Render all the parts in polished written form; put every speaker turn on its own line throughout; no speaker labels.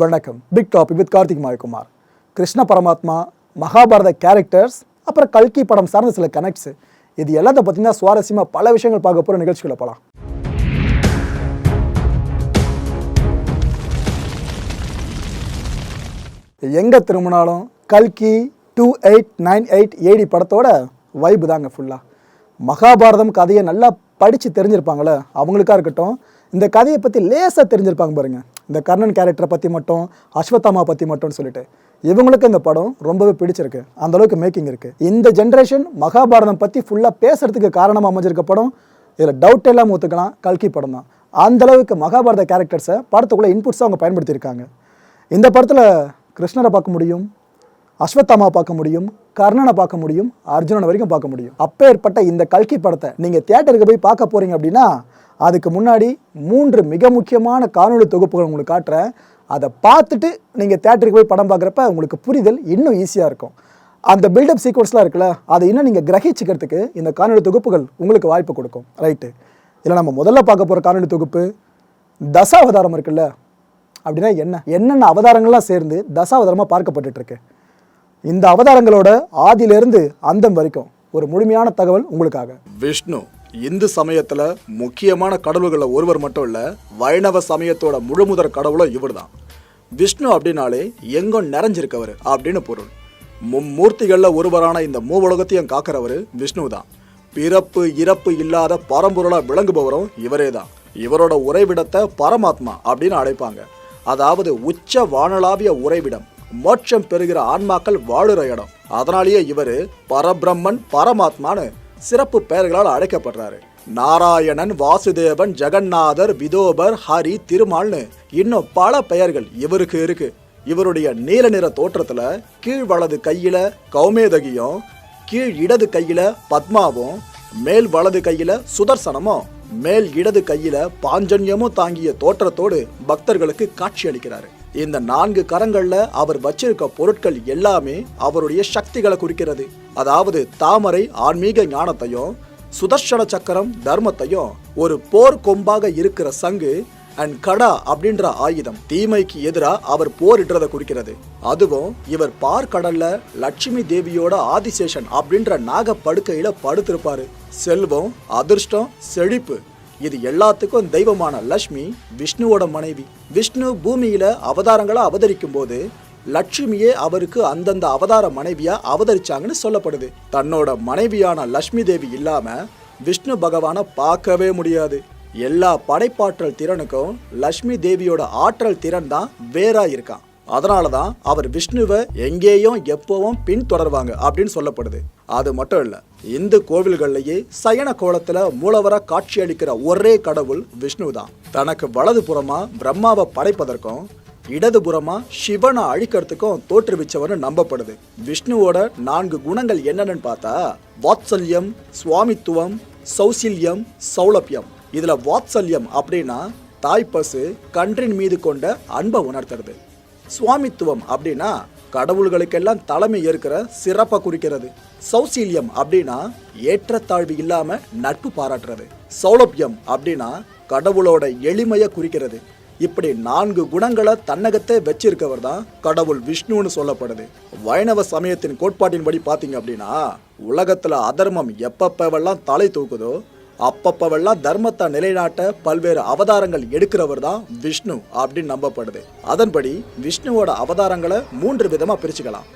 வணக்கம். Big topic with Karthik Mayakumar. Krishna பரமாத்மா, Mahabharata characters, அப்புறம் கல்கி படம் சார்ந்த சில கனெக்ட்ஸ், இது எல்லாத்த பற்றினா சுவாரஸ்யமாக பல விஷயங்கள் பார்க்க போகிற நிகழ்ச்சிகளை போகலாம். எங்கே திரும்பினாலும் கல்கி 2898 AD படத்தோட வைப்பு தாங்க ஃபுல்லாக. மகாபாரதம் கதையை நல்லா படித்து தெரிஞ்சிருப்பாங்களே அவங்களுக்கா இருக்கட்டும், இந்த கதையை பற்றி லேசாக தெரிஞ்சிருப்பாங்க பாருங்கள். இந்த கர்ணன் கேரக்டரை பற்றி மட்டும், அஸ்வத்தாமா பற்றி மட்டும்னு சொல்லிட்டு இவங்களுக்கு இந்த படம் ரொம்பவே பிடிச்சிருக்கு. அந்தளவுக்கு மேக்கிங் இருக்குது. இந்த ஜென்ரேஷன் மகாபாரதம் பற்றி ஃபுல்லாக பேசுகிறதுக்கு காரணமாக அமைஞ்சிருக்க படம், இதில் டவுட் எல்லாம் ஒத்துக்கலாம், கல்கி படம் தான். அந்தளவுக்கு மகாபாரத கேரக்டர்ஸை படத்துக்குள்ளே இன்புட்ஸாக அவங்க பயன்படுத்தியிருக்காங்க. இந்த படத்தில் கிருஷ்ணரை பார்க்க முடியும், அஸ்வத்தாமா பார்க்க முடியும், கர்ணனை பார்க்க முடியும், அர்ஜுனனை வரைக்கும் பார்க்க முடியும். அப்பேற்பட்ட இந்த கல்கி படத்தை நீங்கள் தியேட்டருக்கு போய் பார்க்க போகிறீங்க அப்படின்னா அதுக்கு முன்னாடி 3 மிக முக்கியமான காணொலி தொகுப்புகள் உங்களுக்கு காட்டுறேன். அதை பார்த்துட்டு நீங்கள் தியேட்டருக்கு போய் படம் பார்க்குறப்ப உங்களுக்கு புரிதல் இன்னும் ஈஸியாக இருக்கும். அந்த பில்டப் சீக்வன்ஸ்லாம் இருக்குல்ல, அதை இன்னும் நீங்கள் கிரகிச்சிக்கிறதுக்கு இந்த காணொலி தொகுப்புகள் உங்களுக்கு வாய்ப்பு கொடுக்கும். ரைட்டு, இதில் நம்ம முதல்ல பார்க்க போகிற காணொலி தொகுப்பு தசாவதாரம் இருக்குல்ல. அப்படின்னா என்னென்ன அவதாரங்கள்லாம் சேர்ந்து தசாவதாரமாக பார்க்கப்பட்டுருக்கு. இந்த அவதாரங்களோட ஆதியிலிருந்து அந்தம் வரைக்கும் ஒரு முழுமையான தகவல் உங்களுக்காக.
விஷ்ணு இந்து சமயத்துல முக்கியமான கடவுள்களில் ஒருவர் மட்டும் இல்ல, வைணவ சமயத்தோட முழுமுதற் கடவுளும் இவர் தான். விஷ்ணு அப்படின்னாலே எங்கும் நிறைஞ்சிருக்கவர் அப்படின்னு பொருள். மும்மூர்த்திகள்ல ஒருவரான இந்த மூவுலகத்தையும் காக்கிறவர் விஷ்ணு தான். பிறப்பு இறப்பு இல்லாத பரம்பொருளா விளங்குபவரும் இவரே தான். இவரோட உறைவிடத்தை பரமாத்மா அப்படின்னு அழைப்பாங்க. அதாவது உச்ச வானளாவிய உறைவிடம், மோட்சம் பெறுகிற ஆன்மாக்கள் வாழுற இடம். அதனாலேயே இவரு பரபிரம்மன், பரமாத்மான்னு சிறப்பு பெயர்களால் அழைக்கப்படுறாரு. நாராயணன், வாசுதேவன், ஜெகநாதர், விதோபர், ஹரி, திருமால்னு இன்னும் பல பெயர்கள் இவருக்கு இருக்கு. இவருடைய நீல நிற தோற்றத்துல கீழ் வலது கையில கௌமேதகியும், கீழ் இடது கையில பத்மாவும், மேல் வலது கையில சுதர்சனமும், மேல் இடது கையில பாஞ்சன்யமும் தாங்கிய தோற்றத்தோடு பக்தர்களுக்கு காட்சி அளிக்கிறாரு. இந்த 4 கரங்கள்ல அவர் வச்சிருக்க பொருட்கள் எல்லாமே அவருடைய சக்திகளை குறிக்கிறது. அதாவது தாமரை ஆன்மீக ஞானத்தையும், சுதர்சன சக்கரம் தர்மத்தையும், ஒரு போர் கொம்பாக இருக்கிற சங்கு அண்ட் கடா அப்படின்ற ஆயுதம் தீமைக்கு எதிராக அவர் போரிடுறதை குறிக்கிறது. அதுவும் இவர் பார்க்கடல்ல லட்சுமி தேவியோட ஆதிசேஷன் அப்படின்ற நாக படுக்கையில படுத்திருப்பாரு. செல்வம், அதிர்ஷ்டம், செழிப்பு, இது எல்லாத்துக்கும் தெய்வமான லட்சுமி விஷ்ணுவோட மனைவி. விஷ்ணு பூமியில அவதாரங்களா அவதரிக்கும் போது லட்சுமியே அவருக்கு அந்தந்த அவதார மனைவியா அவதரிச்சாங்கன்னு சொல்லப்படுது. தன்னோட மனைவியான லட்சுமி தேவி இல்லாம விஷ்ணு பகவானை பார்க்கவே முடியாது. எல்லா படைப்பாற்றல் திறனுக்கும் லட்சுமி தேவியோட ஆற்றல் திறன் தான் வேறா இருக்கான். அதனாலதான் அவர் விஷ்ணுவை எங்கேயும் எப்பவும் பின்தொடர்வாங்க அப்படின்னு சொல்லப்படுது. அது மட்டும் இல்ல, இந்து கோவில்கள்லயே சயன கோலத்துல மூலவரா காட்சி அளிக்கிற ஒரே கடவுள் விஷ்ணு தான். தனக்கு வலது புறமா பிரம்மாவை படைப்பதற்கும், இடது புறமா சிவனை அழிக்கிறதுக்கும் தோற்றுவிச்சவர்னு நம்பப்படுது. விஷ்ணுவோட 4 குணங்கள் என்னன்னு பார்த்தா வாத்சல்யம், சுவாமித்துவம், சௌசில்யம், சௌலபியம். இதுல வாத்சல்யம் அப்படின்னா தாய்ப்பசு கன்றின் மீது கொண்ட அன்பை உணர்த்துறது. சுவாமித்துவம் அப்படின்னா கடவுள்களுக்கெல்லாம் தலைமை ஏற்கிற சிறப்பை குறிக்கிறது. சௌசீல்யம் அப்படின்னா ஏற்றத்தாழ்வு இல்லாம நட்பு பாராட்டுறது. சௌலபியம் அப்படின்னா கடவுளோட எளிமையை குறிக்கிறது. இப்படி 4 குணங்களை தன்னகத்தை வச்சிருக்கவர் தான் கடவுள் விஷ்ணுன்னு சொல்லப்படுது. வைணவ சமயத்தின் கோட்பாட்டின்படி பாத்தீங்க அப்படின்னா உலகத்துல அதர்மம் எப்பப்பெல்லாம் தலை தூக்குதோ அப்பப்பவெல்லாம் தர்மத்தை நிலைநாட்ட பல்வேறு அவதாரங்கள் எடுக்கிறவர் தான் விஷ்ணு அப்படின்னு நம்பப்படுது. அதன்படி விஷ்ணுவோட அவதாரங்களை 3 விதமா பிரிச்சுக்கலாம்.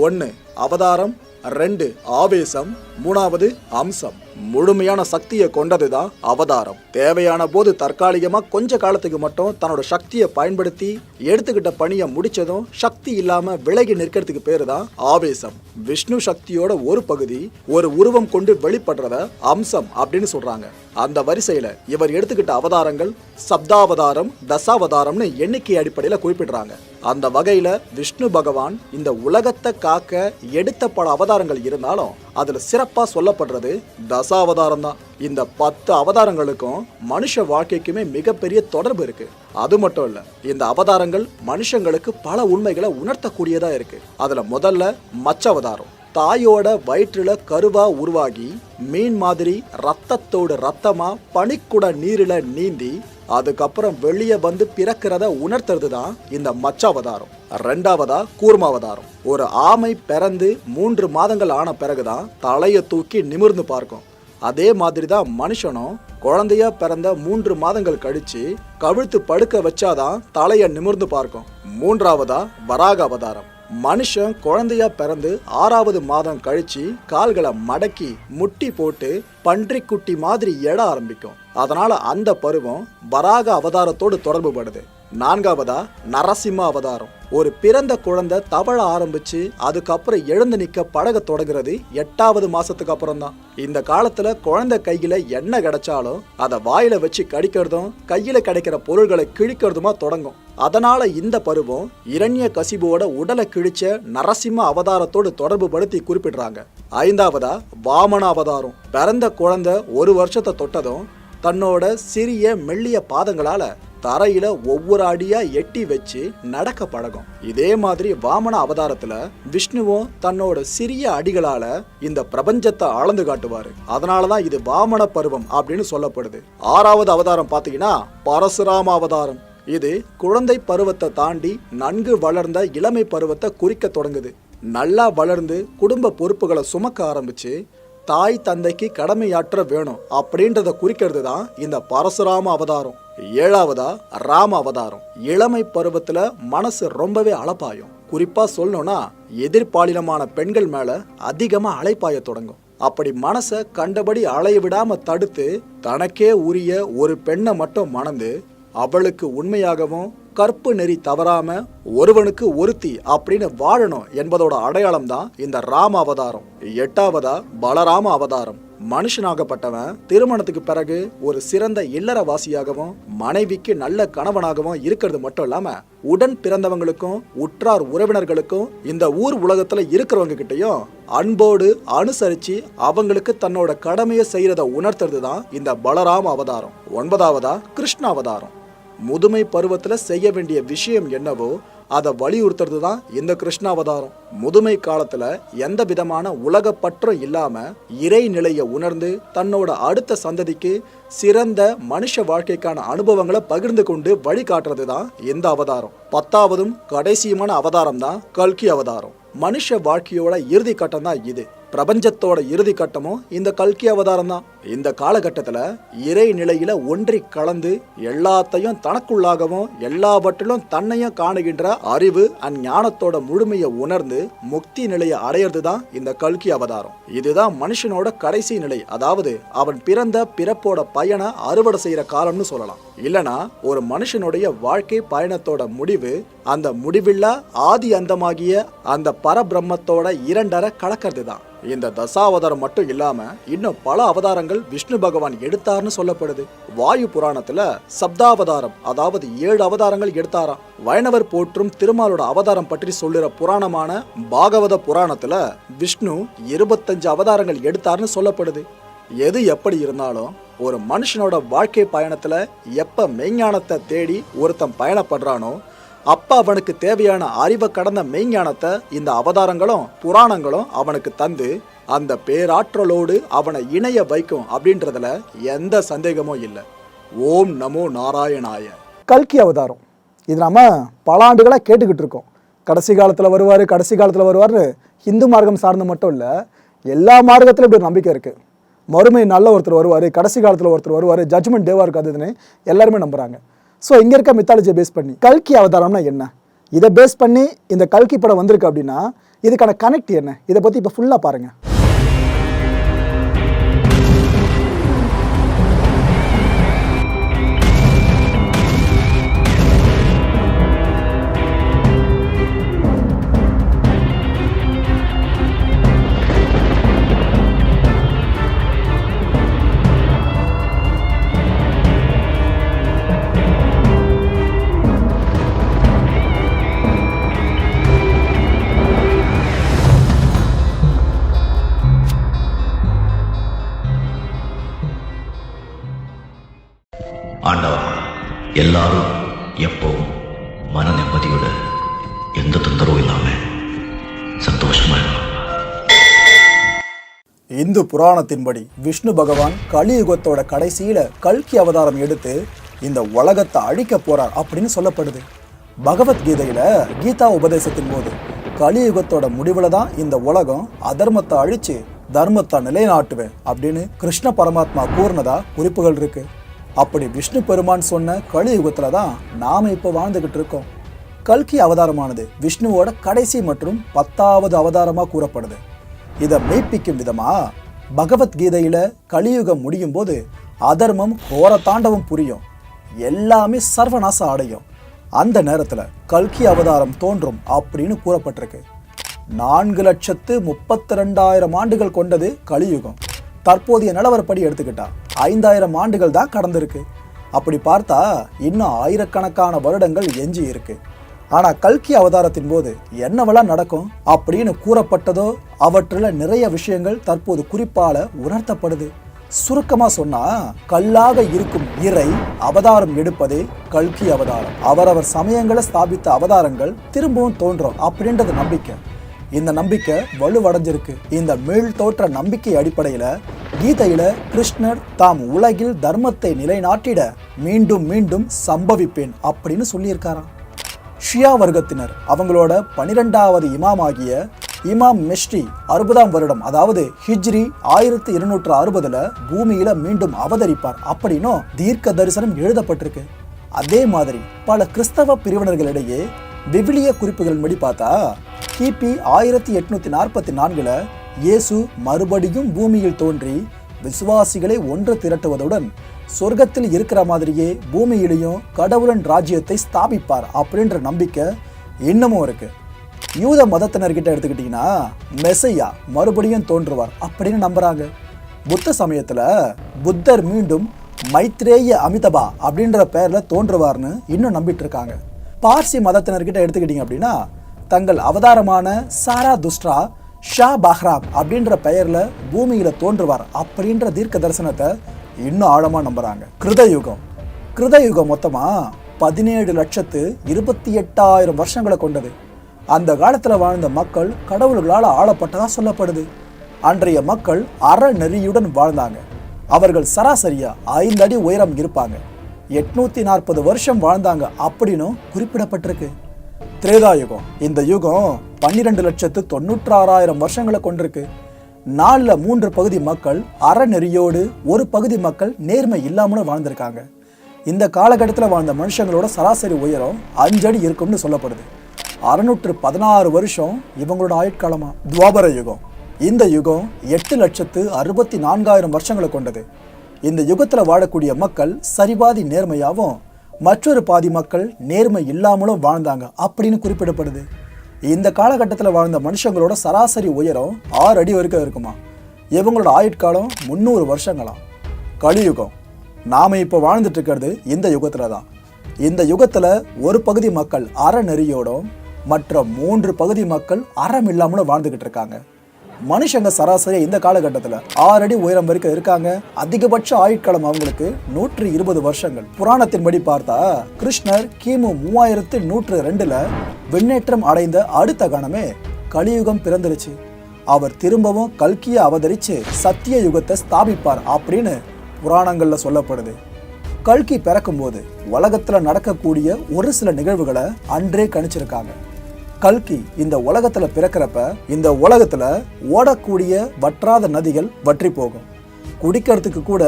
1 அவதாரம், 2 ஆவேசம், 3வது அம்சம். முழுமையான சக்தியை கொண்டதுதான் அவதாரம். தேவையான போது தற்காலிகமா கொஞ்ச காலத்துக்கு மட்டும் தன்னோட சக்தியை பயன்படுத்தி எடுத்துக்கிட்ட பணியை முடிச்சதும் சக்தி இல்லாம விலகி நிற்கிறதுக்கு பேரு தான் ஆவேசம். விஷ்ணு சக்தியோட ஒரு பகுதி ஒரு உருவம் கொண்டு வெளிப்படுறத அம்சம் அப்படின்னு சொல்றாங்க. அந்த வரிசையில இவர் எடுத்துக்கிட்ட அவதாரங்கள் சப்தாவதாரம், தசாவதாரம்னு எண்ணிக்கை அடிப்படையில குறிப்பிடுறாங்க. அந்த வகையில விஷ்ணு பகவான் இந்த உலகத்தை காக்க எடுத்த பல அவதாரங்கள் இருந்தாலும் அதுல சிறப்பா சொல்லப்படுறது தசாவதாரம் தான். இந்த 10 அவதாரங்களுக்கும் மனுஷ வாழ்க்கைக்குமே மிகப்பெரிய தொடர்பு இருக்கு. அது மட்டும் இல்ல, இந்த அவதாரங்கள் மனுஷங்களுக்கு பல உண்மைகளை உணர்த்தக்கூடியதா இருக்கு. அதுல முதல்ல மச்ச அவதாரம். தாயோட வயிற்றுல கருவா உருவாகி மீன் மாதிரி ரத்தத்தோடு ரத்தமா பனிக்குட நீரில நீந்தி அதுக்கப்புறம் வெளியே வந்து பிறக்கிறத உணர்த்துறது தான் இந்த மச்சாவதாரம். ரெண்டாவதா கூர்மாவதாரம். ஒரு ஆமை பிறந்து 3 மாதங்கள் ஆன பிறகுதான் தலையை தூக்கி நிமிர்ந்து பார்க்கும். அதே மாதிரி தான் மனுஷனும் குழந்தையா பிறந்த 3 மாதங்கள் கழிச்சு கவிழ்த்து படுக்க வச்சாதான் தலையை நிமிர்ந்து பார்க்கும். மூன்றாவதா வராக அவதாரம். மனுஷன் குழந்தையா பிறந்து 6வது மாதம் கழிச்சு கால்களை மடக்கி முட்டி போட்டு பன்றிக்குட்டி மாதிரி எழ ஆரம்பிக்கும். அதனால அந்த பருவம் வராக அவதாரத்தோடு தொடர்பு படுது. நான்காவதா நரசிம்ம அவதாரம். ஒரு பிறந்த குழந்தை தவழ ஆரம்பிச்சு அதுக்கப்புறம் எழுந்து நிக்க பழக தொடங்குறது 8வது மாசத்துக்கு அப்புறம் தான். இந்த காலத்துல குழந்தை கையில என்ன கிடைச்சாலும் அதை வாயில வச்சு கடிக்கிறதும் கையில கிடைக்கிற பொருள்களை கிழிக்கிறதுமா தொடங்கும். அதனால இந்த பருவம் இரண்யகசிபுவோட உடலை கிழிச்ச நரசிம்ம அவதாரத்தோடு தொடர்பு படுத்தி குறிப்பிடுறாங்க. ஐந்தாவதா வாமன அவதாரம். பிறந்த குழந்தை 1 வருஷத்தை தொட்டதும் தன்னோட சிறிய மெல்லிய பாதங்களால தரையில ஒவ்வொரு அடியா எட்டி வச்சு நடக்க பழகும். இதே மாதிரி வாமன அவதாரத்துல விஷ்ணுவும் தன்னோட சிறிய அடிகளால இந்த பிரபஞ்சத்தை அளந்து காட்டுவாரு. அதனாலதான் இது வாமன பருவம் அப்படின்னு சொல்லப்படுது. 6வது அவதாரம் பாத்தீங்கன்னா பரசுராம அவதாரம். இது குழந்தை பருவத்தை தாண்டி நன்கு வளர்ந்த இளமை பருவத்தை குறிக்க தொடங்குது. நல்லா வளர்ந்து குடும்ப பொறுப்புகளை சுமக்க ஆரம்பிச்சு தாய் தந்தைக்கு கடமையாற்ற வேணும் அப்படின்றத குறிக்கிறது தான் இந்த பரசுராம அவதாரம். 7வதா ராம அவதாரம். இளமை பருவத்துல மனசு ரொம்பவே அலப்பாயும். குறிப்பா சொல்லணும்னா எதிர்பாலினமான பெண்கள் மேல அதிகமா அலைப்பாய தொடங்கும். அப்படி மனசை கண்டபடி அலைய விடாம தடுத்து தனக்கே உரிய ஒரு பெண்ணை மட்டும் மணந்து அவளுக்கு உண்மையாகவும் கற்பு நெறி தவறாம ஒருவனுக்கு ஒருத்தி அப்படின்னு வாழணும் என்பதோட அடையாளம் தான் இந்த ராம அவதாரம். 8வதா பலராம அவதாரம். மனுஷனாகப்பட்டவன் திருமணத்துக்கு பிறகு ஒரு சிறந்த இல்லறவாசியாகவும் மனைவிக்கு நல்ல கணவனாகவும் இருக்கிறது மட்டும் இல்லாம உடன் பிறந்தவங்களுக்கும் உற்றார் உறவினர்களுக்கும் இந்த ஊர் உலகத்துல இருக்கிறவங்க கிட்டையும் அன்போடு அனுசரிச்சு அவங்களுக்கு தன்னோட கடமையை செய்யறத உணர்த்துறது தான் இந்த பலராம அவதாரம். 9வதா கிருஷ்ண அவதாரம். முதுமை பருவத்துல செய்ய வேண்டிய விஷயம் என்னவோ அதை வலியுறுத்துறது தான் இந்த கிருஷ்ண அவதாரம். முதுமை காலத்துல எந்த விதமான உலக பற்றும் இல்லாம இறை நிலையை உணர்ந்து தன்னோட அடுத்த சந்ததிக்கு சிறந்த மனுஷ வாழ்க்கைக்கான அனுபவங்களை பகிர்ந்து கொண்டு வழிகாட்டுறது தான் இந்த அவதாரம். 10வதும் கடைசியுமான அவதாரம் தான் கல்கி அவதாரம். மனுஷ வாழ்க்கையோட இறுதி கட்டம் தான் இது. பிரபஞ்சத்தோட இறுதி கட்டமும் இந்த கல்கி அவதாரம் தான். இந்த காலகட்டத்துல இறை நிலையில ஒன்றி கலந்து எல்லாத்தையும் தனக்குள்ளாகவும் எல்லாவற்றிலும் தன்னையும் காணுகின்ற அறிவு அஞ்ஞானத்தோட முழுமையை உணர்ந்து முக்தி நிலையை அடையிறது தான் இந்த கல்கி அவதாரம். இதுதான் மனுஷனோட கடைசி நிலை. அதாவது அவன் பிறந்த பிறப்போட பயனை அறுவடை செய்யற காலம்னு சொல்லலாம். இல்லனா ஒரு மனுஷனுடைய வாழ்க்கை பயணத்தோட முடிவு அந்த முடிவில்லா ஆதி அந்தமாகிய அந்த பரபிரம்மத்தோட 2 கலக்கிறது தான். இந்த தசாவதாரம் மட்டும் இல்லாம இன்னும் பல அவதாரங்கள் விஷ்ணு பகவான் எடுத்தார்னு சொல்லப்படுது. வாயு புராணத்துல சப்தாவதாரம், அதாவது 7 அவதாரங்கள் எடுத்தாராம். வைணவர் போற்றும் திருமாலோட அவதாரம் பற்றி சொல்லுற புராணமான பாகவத புராணத்துல விஷ்ணு 25 அவதாரங்கள் எடுத்தார்னு சொல்லப்படுது. எது எப்படி இருந்தாலும் ஒரு மனுஷனோட வாழ்க்கை பயணத்துல எப்ப மெய்ஞானத்தை தேடி ஒருத்தன் பயணப்படுறானோ அப்ப அவனுக்கு தேவையான அறிவை கடந்த மெய்ஞானத்தை இந்த அவதாரங்களும் புராணங்களும் அவனுக்கு தந்து அந்த பேராற்றலோடு அவனை இணைய வைக்கும் அப்படின்றதுல எந்த சந்தேகமும் இல்லை. ஓம் நமோ நாராயணாய.
கல்கி அவதாரம் இது நம்ம பல ஆண்டுகளாக கேட்டுக்கிட்டு இருக்கோம். கடைசி காலத்தில் வருவார்னு இந்து மார்க்கம் சார்ந்து மட்டும் இல்லை, எல்லா மார்க்கத்திலும் இப்படி ஒரு நம்பிக்கை இருக்குது. மறுமை நல்ல ஒருத்தர் வருவார், கடைசி காலத்தில் ஒருத்தர் வருவார், ஜட்ஜ்மெண்ட் டேவாக இருக்காதுன்னு எல்லாருமே நம்புகிறாங்க. ஸோ இங்கே இருக்க மித்தாலஜியை பேஸ் பண்ணி கல்கி அவதாரம்னா என்ன, இதை பேஸ் பண்ணி இந்த கல்கி படம் வந்திருக்கு அப்படின்னா இதுக்கான கனெக்ட் என்ன, இதை பற்றி இப்போ ஃபுல்லாக பாருங்கள்.
ஆண்டவா, எல்லாரும் எப்பவும் மன நிம்மதியோட எந்த தொந்தரவும் இல்லாம சந்தோஷமா இருக்கணும்.
இந்து புராணத்தின்படி விஷ்ணு பகவான் கலியுகத்தோட கடைசியில கல்கி அவதாரம் எடுத்து
இந்த உலகத்தை அழிக்க போறார் அப்படின்னு சொல்லப்படுது. பகவத்கீதையில கீதா உபதேசத்தின் போது கலியுகத்தோட முடிவுல தான் இந்த உலகம் அதர்மத்தை அழிச்சு தர்மத்தை நிலைநாட்டுவேன் அப்படின்னு கிருஷ்ண பரமாத்மா கூறினதா குறிப்புகள் இருக்கு. அப்படி விஷ்ணு பெருமான் சொன்ன கலியுகத்துல தான் நாம இப்போ வாழ்ந்துகிட்டு இருக்கோம். கல்கி அவதாரமானது விஷ்ணுவோட கடைசி மற்றும் 10வது அவதாரமா கூறப்படுது. இதை மெய்ப்பிக்கும் விதமா பகவத்கீதையில கலியுகம் முடியும் போது அதர்மம் கோர தாண்டவம் புரியும், எல்லாமே சர்வநாசம் அடையும். அந்த நேரத்துல கல்கி அவதாரம் தோன்றும் அப்படின்னு கூறப்பட்டிருக்கு. 4,32,000 ஆண்டுகள் கொண்டது கலியுகம். தற்போதைய நிலவரப்படி எடுத்துக்கிட்டா 5,000 ஆண்டுகள் தான் கடந்திருக்கு. அப்படி பார்த்தா இன்னும் ஆயிரக்கணக்கான வருடங்கள் எஞ்சி இருக்கு. ஆனா கல்கி அவதாரத்தின் போது என்னவெல்லாம் நடக்கும் அப்படின்னு கூறப்பட்டதோ அவற்றில் நிறைய விஷயங்கள் தற்போது குறிப்பால உணர்த்தப்படுது. சுருக்கமா சொன்னா, கல்லாக இருக்கும் இறை அவதாரம் எடுப்பதே கல்கி அவதாரம். அவரவர் சமயங்களை ஸ்தாபித்த அவதாரங்கள் திரும்பவும் தோன்றும் அப்படின்றது நம்பிக்கை. இந்த நம்பிக்கை வலுவடைஞ்சிருக்கு. இந்த மீள் தோற்ற நம்பிக்கை அடிப்படையில கீதையில கிருஷ்ணர் தாம் உலகில் தர்மத்தை நிலைநாட்டிட மீண்டும் மீண்டும் சம்பவிப்பேன் அப்படின்னு சொல்லியிருக்காராம். ஷியா வர்க்கத்தினர் அவங்களோட 12வது இமாம் ஆகிய இமாம் மெஷ்டி 60ஆம் வருடம், அதாவது ஹிஜ்ரி 1260 பூமியில மீண்டும் அவதரிப்பார் அப்படின்னும் தீர்க்க தரிசனம் எழுதப்பட்டிருக்கு. அதே மாதிரி பல கிறிஸ்தவ பிரிவினர்களிடையே விவிலிய குறிப்புகளின்படி பார்த்தா கிபி 1844 இயேசு மறுபடியும் பூமியில் தோன்றி விசுவாசிகளை ஒன்று திரட்டுவதுடன் சொர்க்கத்தில் இருக்கிற மாதிரியே பூமியிலையும் கடவுளின் ராஜ்யத்தை ஸ்தாபிப்பார் அப்படின்ற நம்பிக்கை இன்னமும் இருக்கு. யூத மதத்தினர்கிட்ட எடுத்துக்கிட்டீங்கன்னா மெசையா மறுபடியும் தோன்றுவார் அப்படின்னு நம்புறாங்க. புத்த சமயத்துல புத்தர் மீண்டும் மைத்ரேய அமிதபா அப்படின்ற பெயர்ல தோன்றுவார்னு இன்னும் நம்பிட்டு இருக்காங்க. பார்சி மதத்தினர்கிட்ட எடுத்துக்கிட்டீங்க அப்படின்னா தங்கள் அவதாரமான சாரா துஸ்ட்ரா ஷா பஹ்ராம் அப்படின்ற பெயர்ல பூமியில தோன்றுவார் அப்படின்ற தீர்க்க தரிசனத்தை இன்னும் ஆழமா நம்புறாங்க. கிருதயுகம் மொத்தமா 17,28,000 வருஷங்களை கொண்டது. அந்த காலத்துல வாழ்ந்த மக்கள் கடவுள்களால் ஆளப்பட்டதா சொல்லப்படுது. அன்றைய மக்கள் அறநெறியுடன் வாழ்ந்தாங்க. அவர்கள் சராசரியா 5 அடி உயரம் இருப்பாங்க. 840 வருஷம் வாழ்ந்தாங்க அப்படின்னு குறிப்பிடப்பட்டிருக்கு. திரேதாயுகம், இந்த யுகம் 12,96,000 வருஷங்களை கொண்டிருக்கு. 4/3 பகுதி மக்கள் அறநெறியோடு, ஒரு பகுதி மக்கள் நேர்மை இல்லாமலும் வாழ்ந்திருக்காங்க. இந்த காலகட்டத்தில் வாழ்ந்த மனுஷங்களோட சராசரி உயரம் 5 அடி இருக்கும்னு சொல்லப்படுது. 616 வருஷம் இவங்களோட ஆயுட்காலமா. துவாபர யுகம், இந்த யுகம் 8,64,000 வருஷங்களை கொண்டது. இந்த யுகத்தில் வாழக்கூடிய மக்கள் சரிபாதி நேர்மையாகவும் மற்றொரு பாதி மக்கள் நேர்மை இல்லாமலும் வாழ்ந்தாங்க அப்படின்னு குறிப்பிடப்படுது. இந்த காலகட்டத்தில் வாழ்ந்த மனுஷங்களோட சராசரி உயரம் 6 அடி வரைக்கும் இருக்குமா. இவங்களோட ஆயுட்காலம் 300 வருஷங்களாம். கலியுகம், நாம இப்போ வாழ்ந்துட்டு இருக்கிறது இந்த யுகத்துல தான். இந்த யுகத்துல ஒரு பகுதி மக்கள் அறநெறியோடும் மற்ற 3 பகுதி மக்கள் அறம் இல்லாமலும் வாழ்ந்துகிட்டு இருக்காங்க. மனுஷங்க சராசரி இந்த காலகட்டத்தில் 6 அடி உயரம் வரைக்கும் இருக்காங்க. அதிகபட்ச ஆயுட்காலம் அவங்களுக்கு 120 வருஷங்கள். புராணத்தின்படி பார்த்தா கிருஷ்ணர் கிமு 3102 விண்ணேற்றம் அடைந்த அடுத்த கணமே கலியுகம் பிறந்துருச்சு. அவர் திரும்பவும் கல்கியை அவதரிச்சு சத்திய யுகத்தை ஸ்தாபிப்பார் அப்படின்னு புராணங்கள்ல சொல்லப்படுது. கல்கி பிறக்கும்போது உலகத்துல நடக்கக்கூடிய ஒரு சில நிகழ்வுகளை அன்றே கணிச்சிருக்காங்க. கல்கி இந்த உலகத்துல பிறக்கிறப்ப இந்த உலகத்துல ஓடக்கூடிய வற்றாத நதிகள் வற்றி போகும். குடிக்கிறதுக்கு கூட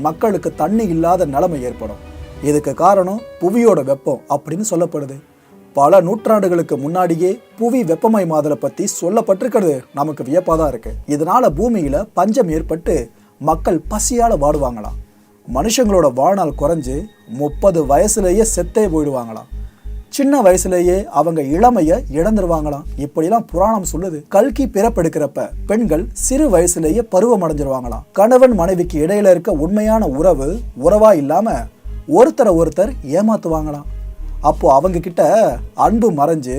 மக்களுக்கு தண்ணி இல்லாத நிலைமை ஏற்படும். இதுக்கு காரணம் புவியோட வெப்பம் அப்படின்னு சொல்லப்படுது. பல நூற்றாண்டுகளுக்கு முன்னாடியே புவி வெப்பமயமாதலை பத்தி சொல்லப்பட்டிருக்கிறது நமக்கு வியப்பாதான் இருக்கு. இதனால பூமியில பஞ்சம் ஏற்பட்டு மக்கள் பசியால வாடுவாங்களாம். மனுஷங்களோட வாழ்நாள் குறைஞ்சு 30 வயசுலேயே செத்தே போயிடுவாங்களாம். சின்ன வயசுலேயே அவங்க இளமைய இழந்துருவாங்களாம். இப்படிலாம் புராணம் சொல்லுது. கல்கி பிறப்பெடுக்கிறப்ப பெண்கள் சிறு வயசுலேயே பருவம் அடைஞ்சிருவாங்களாம். கணவன் மனைவிக்கு இடையில இருக்க உண்மையான உறவா இல்லாம ஒருத்தர் ஏமாத்துவாங்களாம். அப்போ அவங்க கிட்ட அன்பு மறைஞ்சு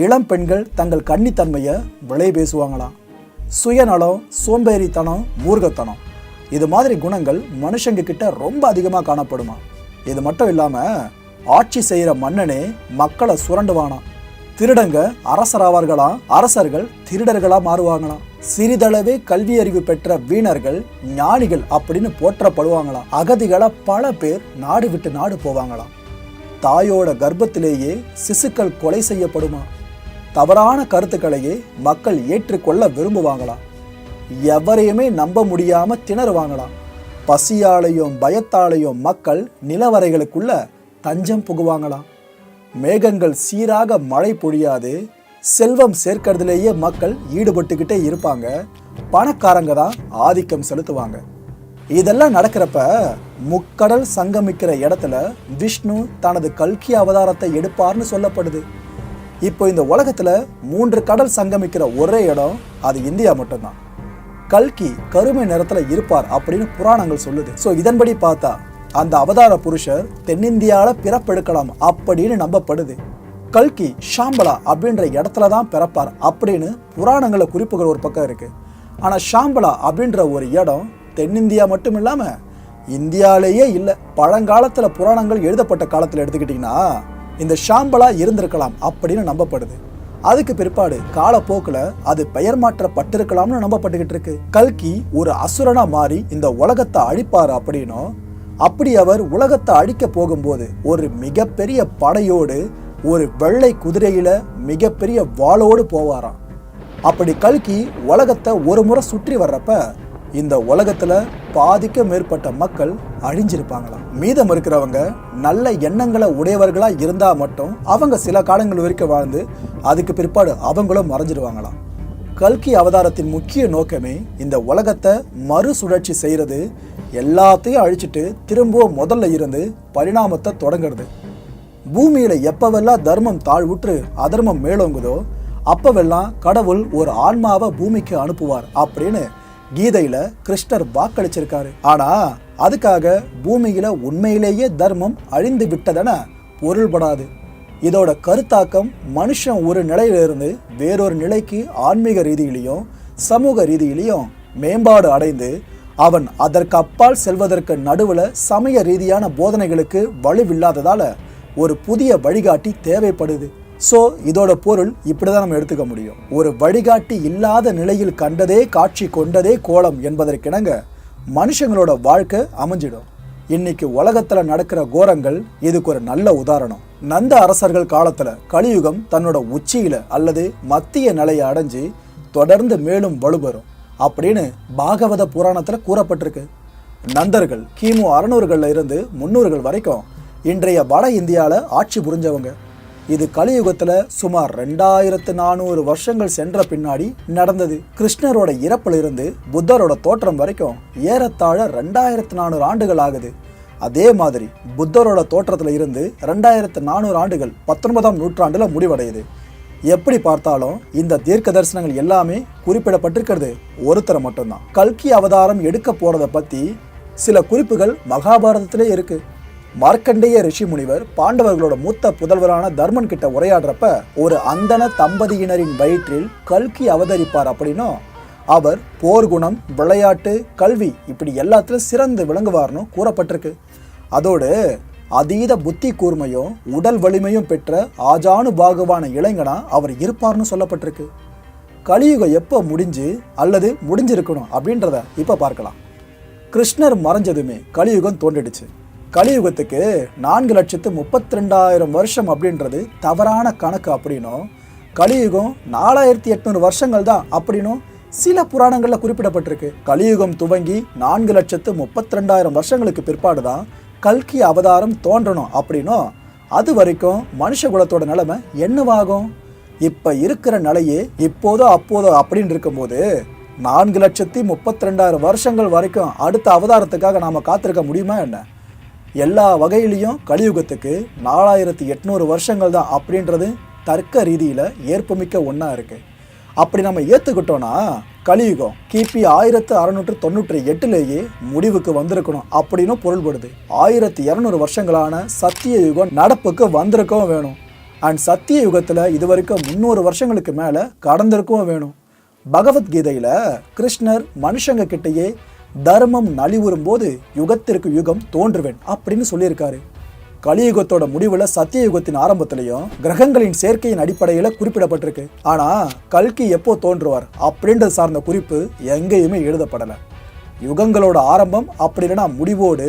இளம் பெண்கள் தங்கள் கன்னித்தன்மையை விலை பேசுவாங்களாம். சுயநலம், சோம்பேறித்தனம், மூர்க்கத்தனம், இது மாதிரி குணங்கள் மனுஷங்க கிட்ட ரொம்ப அதிகமாக காணப்படுமா. இது மட்டும் இல்லாம ஆட்சி செய்கிற மன்னனே மக்களை சுரண்டுவானாம். திருடங்க அரசராவார்களாம், அரசர்கள் திருடர்களா மாறுவாங்களாம். சிறிதளவே கல்வி அறிவு பெற்ற வீணர்கள் ஞானிகள் அப்படின்னு போற்றப்படுவாங்களாம். அகதிகளா பல பேர் நாடு விட்டு நாடு போவாங்களாம். தாயோட கர்ப்பத்திலேயே சிசுக்கள் கொலை செய்யப்படுமா. தவறான கருத்துக்களையே மக்கள் ஏற்றுக்கொள்ள விரும்புவாங்களாம். எவரையுமே நம்ப முடியாம திணறுவாங்களாம். பசியாலையும் பயத்தாலையும் மக்கள் நிலவரைகளுக்குள்ள தஞ்சம் புகுவாங்களாம். மேகங்கள் சீராக மழை பொழியாது. செல்வம் சேர்க்கறதுலேயே மக்கள் ஈடுபட்டுக்கிட்டே இருப்பாங்க. பணக்காரங்க தான் ஆதிக்கம் செலுத்துவாங்க. இதெல்லாம் நடக்கிறப்ப முக்கடல் சங்கமிக்கிற இடத்துல விஷ்ணு தனது கல்கி அவதாரத்தை எடுப்பார்னு சொல்லப்படுது. இப்போ இந்த உலகத்துல 3 கடல் சங்கமிக்கிற ஒரே இடம் அது இந்தியா மட்டும்தான். கல்கி கருமை நிறத்துல இருப்பார் அப்படின்னு புராணங்கள் சொல்லுது. ஸோ இதன்படி பார்த்தா அந்த அவதார புருஷர் தென்னிந்தியால பிறப்பெடுக்கலாம் அப்படின்னு நம்பப்படுது. கல்கி ஷாம்பலா அப்படின்ற இடத்துல தான் பிறப்பார் அப்படின்னு புராணங்களை குறிப்புகள் ஒரு பக்கம் இருக்கு. ஆனா ஷாம்பலா அப்படின்ற ஒரு இடம் தென்னிந்தியா மட்டும் இல்லாம இந்தியாலேயே இல்லை. பழங்காலத்துல புராணங்கள் எழுதப்பட்ட காலத்துல எடுத்துக்கிட்டீங்கன்னா இந்த ஷாம்பலா இருந்திருக்கலாம் அப்படின்னு நம்பப்படுது. அதுக்கு பிற்பாடு காலப்போக்கில் அது பெயர் மாற்றப்பட்டிருக்கலாம்னு நம்பப்பட்டுக்கிட்டு இருக்கு. கல்கி ஒரு அசுரனா மாறி இந்த உலகத்தை அழிப்பார் அப்படின்னும், அப்படி அவர் உலகத்தை அழிக்க போகும்போது ஒரு மிகப்பெரிய படையோடு ஒரு வெள்ளை குதிரையில மிகப்பெரிய வாளோடு போவாராம். அப்படி கல்கி உலகத்தை ஒரு முறை சுற்றி வர்றப்ப இந்த உலகத்துல பாதிக்க மேற்பட்ட மக்கள் அழிஞ்சிருப்பாங்களாம். மீதம் இருக்கிறவங்க நல்ல எண்ணங்களை உடையவர்களா இருந்தா மட்டும் அவங்க சில காலங்கள் வரைக்கும் வாழ்ந்து அதுக்கு பிற்பாடு அவங்களும் மறைஞ்சிருவாங்களாம். கல்கி அவதாரத்தின் முக்கிய நோக்கமே இந்த உலகத்தை மறுசுழற்சி செய்யறது, எல்லாத்தையும் அழிச்சிட்டு திரும்பவும் முதல்ல இருந்து பரிணாமத்தை தொடங்குறது. பூமியில எப்பவெல்லாம் தர்மம் தாழ்வுற்று அதர்மம் மேலோங்குதோ அப்பவெல்லாம் கடவுள் ஒரு ஆன்மாவை பூமிக்கு அனுப்புவார் அப்படின்னு கீதையில கிருஷ்ணர் வாக்களிச்சிருக்காரு. ஆனா அதுக்காக பூமியில உண்மையிலேயே தர்மம் அழிந்து விட்டதென பொருள்படாது. இதோட கருத்தாக்கம் மனுஷன் ஒரு நிலையிலிருந்து வேறொரு நிலைக்கு ஆன்மீக ரீதியிலையும் சமூக ரீதியிலையும் மேம்பாடு அடைந்து அவன் அதற்கு அப்பால் செல்வதற்கு நடுவுல சமய ரீதியான போதனைகளுக்கு வலுவில்லாததால ஒரு புதிய வழிகாட்டி தேவைப்படுது. ஸோ இதோட பொருள் இப்படிதான் நம்ம எடுத்துக்க முடியும். ஒரு வழிகாட்டி இல்லாத நிலையில் கண்டதே காட்சி கொண்டதே கோலம் என்பதற்கிணங்க மனுஷங்களோட வாழ்க்கை அமைஞ்சிடும். இன்னைக்கு உலகத்துல நடக்கிற கோரங்கள் இதுக்கு ஒரு நல்ல உதாரணம். நந்த அரசர்கள் காலத்துல கலியுகம் தன்னோட உச்சியில அல்லது மத்திய நிலையை அடைஞ்சு தொடர்ந்து மேலும் வலுப்பெறும் அப்படின்னு பாகவத புராணத்துல கூறப்பட்டிருக்கு. நந்தர்கள் கிமு 600கள்ல இருந்து 300கள் வரைக்கும் இன்றைய வட இந்தியால ஆட்சி புரிஞ்சவங்க. இது கலியுகத்துல சுமார் 2400 வருஷங்கள் சென்ற பின்னாடி நடந்தது. கிருஷ்ணரோட இறப்புல இருந்து புத்தரோட தோற்றம் வரைக்கும் ஏறத்தாழ 2400 ஆண்டுகள் ஆகுது. அதே மாதிரி புத்தரோட தோற்றத்துல இருந்து 2400 ஆண்டுகள் 19ஆம் நூற்றாண்டுல முடிவடையுது. எப்படி பார்த்தாலும் இந்த தீர்க்க தரிசனங்கள் எல்லாமே குறிப்பிடப்பட்டிருக்கிறது ஒருத்தரை மட்டும்தான். கல்கி அவதாரம் எடுக்க போறதை பத்தி சில குறிப்புகள் மகாபாரதத்திலே இருக்கு. மார்க்கண்டேய ரிஷி முனிவர் பாண்டவர்களோட மூத்த புதல்வரான தர்மன் கிட்ட உரையாடுறப்ப ஒரு அந்தன தம்பதியினரின் வயிற்றில் கல்கி அவதரிப்பார் அப்படின்னும், அவர் போர்க்குணம், விளையாட்டு, கல்வி இப்படி எல்லாத்திலும் சிறந்து விளங்குவார்னு கூறப்பட்டிருக்கு. அதோடு அதீத புத்தி கூர்மையும் உடல் வலிமையும் பெற்ற ஆஜானுபாகுவான இளைஞனா அவர் இருப்பார்னு சொல்லப்பட்டிருக்கு. கலியுகம் எப்போ முடிஞ்சு அல்லது முடிஞ்சிருக்கணும் அப்படின்றத இப்ப பார்க்கலாம். கிருஷ்ணர் மறைஞ்சதுமே கலியுகம் தோன்றிடுச்சு. கலியுகத்துக்கு 4,32,000 வருஷம் அப்படின்றது தவறான கணக்கு அப்படின்னும், கலியுகம் 4800 வருஷங்கள் தான் அப்படின்னும் சில புராணங்கள்ல குறிப்பிடப்பட்டிருக்கு. கலியுகம் துவங்கி 4,32,000 வருஷங்களுக்கு பிற்பாடு தான் கல்கி அவதாரம் தோன்றணும் அப்படின்னும், அது வரைக்கும் மனுஷ குலத்தோட நிலைமை என்னவாகும்? இப்ப இருக்கிற நிலையே இப்போதோ அப்போதோ அப்படின்னு இருக்கும்போது 4,32,000 வருஷங்கள் வரைக்கும் அடுத்த அவதாரத்துக்காக நாம காத்திருக்க முடியுமா என்ன? எல்லா வகையிலையும் கலியுகத்துக்கு 4800 வருஷங்கள் தான் அப்படின்றது தர்க்க ரீதியில ஏற்புமிக்க ஒன்றா இருக்கு. அப்படி நம்ம ஏற்றுக்கிட்டோன்னா கலியுகம் கிபி 1698லேயே முடிவுக்கு வந்திருக்கணும் அப்படின்னு பொருள்படுது. 1200 வருஷங்களான சத்திய யுகம் நடப்புக்கு வந்திருக்கவும் வேணும். அண்ட் சத்திய யுகத்தில் இது வரைக்கும் 300 வருஷங்களுக்கு மேலே கடந்திருக்கவும் வேணும். பகவத்கீதையில் கிருஷ்ணர் மனுஷங்க கிட்டேயே தர்மம் நலிவுறும் போது யுகத்திற்கு யுகம் தோன்றுவேன் அப்படின்னு சொல்லியிருக்காரு. கலியுகத்தோட முடிவுல சத்தியயுகத்தின் ஆரம்பத்திலையும் கிரகங்களின் சேர்க்கையின் அடிப்படையில குறிப்பிடப்பட்டிருக்கு. ஆனா கல்கி எப்போ தோன்றுவார் அப்படின்றது சார்ந்த குறிப்பு எங்கேயுமே எழுதப்படல. யுகங்களோட ஆரம்பம் அப்படி இல்லைன்னா முடிவோடு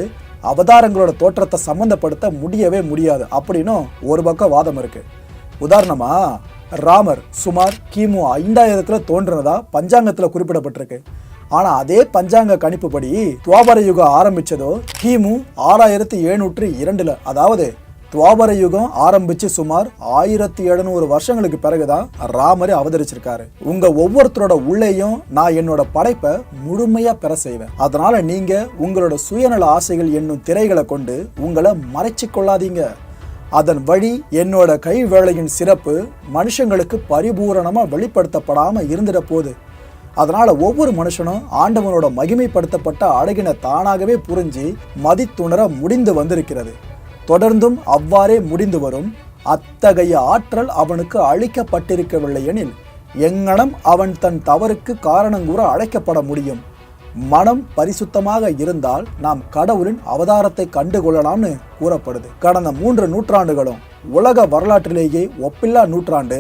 அவதாரங்களோட தோற்றத்தை சம்பந்தப்படுத்த முடியவே முடியாது அப்படின்னும் ஒரு பக்கம் வாதம் இருக்கு. உதாரணமா ராமர் சுமார் கிமு 5000 தோன்றினதா பஞ்சாங்கத்துல குறிப்பிடப்பட்டிருக்கு. ஆனா அதே பஞ்சாங்க கணிப்புப்படி துவாபர யுகம் ஆரம்பிச்சதோ கிமு 6702, அதாவது துவாபர யுகம் ஆரம்பிச்சு சுமார் 1700 வருஷங்களுக்கு பிறகுதான் ராமரே அவதரிச்சிருக்காரு. உங்க ஒவ்வொருத்தரோட உள்ளேயும் நான் என்னோட படைப்பை முழுமையா பெற செய்வேன். அதனால நீங்க உங்களோட சுயநல ஆசைகள் என்னும் திரைகளை கொண்டு உங்களை மறைச்சு கொள்ளாதீங்க. அதன் வழி என்னோட கை வேலையின் சிறப்பு மனுஷங்களுக்கு பரிபூரணமா வெளிப்படுத்தப்படாம இருந்துட போகுது. அதனால ஒவ்வொரு மனுஷனும் ஆண்டவனோட மகிமைப்படுத்தப்பட்ட அழகினை தானாகவே புரிஞ்சு மதித்துணர முடிந்து வந்திருக்கிறது. தொடர்ந்தும் அவ்வாறே முடிந்து வரும். அத்தகைய ஆற்றல் அவனுக்கு அளிக்கப்பட்டிருக்கவில்லை எனில் எங்கனம் அவன் தன் தவறுக்கு காரணங்கூற அழைக்கப்பட முடியும். மனம் பரிசுத்தமாக இருந்தால் நாம் கடவுளின் அவதாரத்தை கண்டுகொள்ளலாம்னு கூறப்படுது. கடந்த 3 நூற்றாண்டுகளும் உலக வரலாற்றிலேயே ஒப்பில்லா நூற்றாண்டு.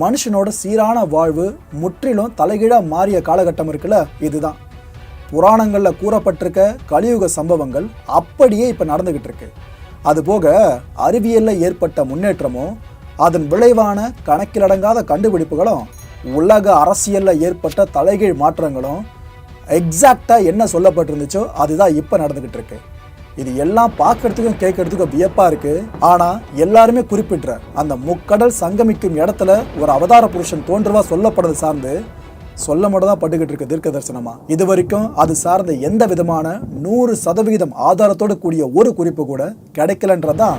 மனுஷனோட சீரான வாழ்வு முற்றிலும் தலைகீழா மாறிய காலகட்டம் இருக்குல்ல, இதுதான். புராணங்கள்ல கூறப்பட்டிருக்க கலியுக சம்பவங்கள் அப்படியே இப்ப நடந்துகிட்டு இருக்கு. அதுபோக அறிவியல்ல ஏற்பட்ட முன்னேற்றமும் அதன் விளைவான கணக்கிலடங்காத கண்டுபிடிப்புகளும் உலக அரசியல்ல ஏற்பட்ட தலைகீழ் மாற்றங்களும் எக்ஸாக்டா என்ன சொல்லப்பட்டிருந்துச்சோ அதுதான் இப்ப நடந்துகிட்டு இருக்கு. இது எல்லாம் பார்க்கறதுக்கும் கேட்கறதுக்கும் வியப்பா இருக்கு. ஆனா எல்லாருமே குறிப்பிட்ட அந்த முக்கடல் சங்கமிக்கும் இடத்துல ஒரு அவதார புருஷன் தோன்றுவா சொல்லப்படுறது சார்ந்து சொல்ல மட்டும் தான் பட்டுக்கிட்டு இருக்கு தீர்க்க தரிசனமா. இது வரைக்கும் அது சார்ந்த எந்த விதமான 100% ஆதாரத்தோடு கூடிய ஒரு குறிப்பு கூட கிடைக்கலன்றதான்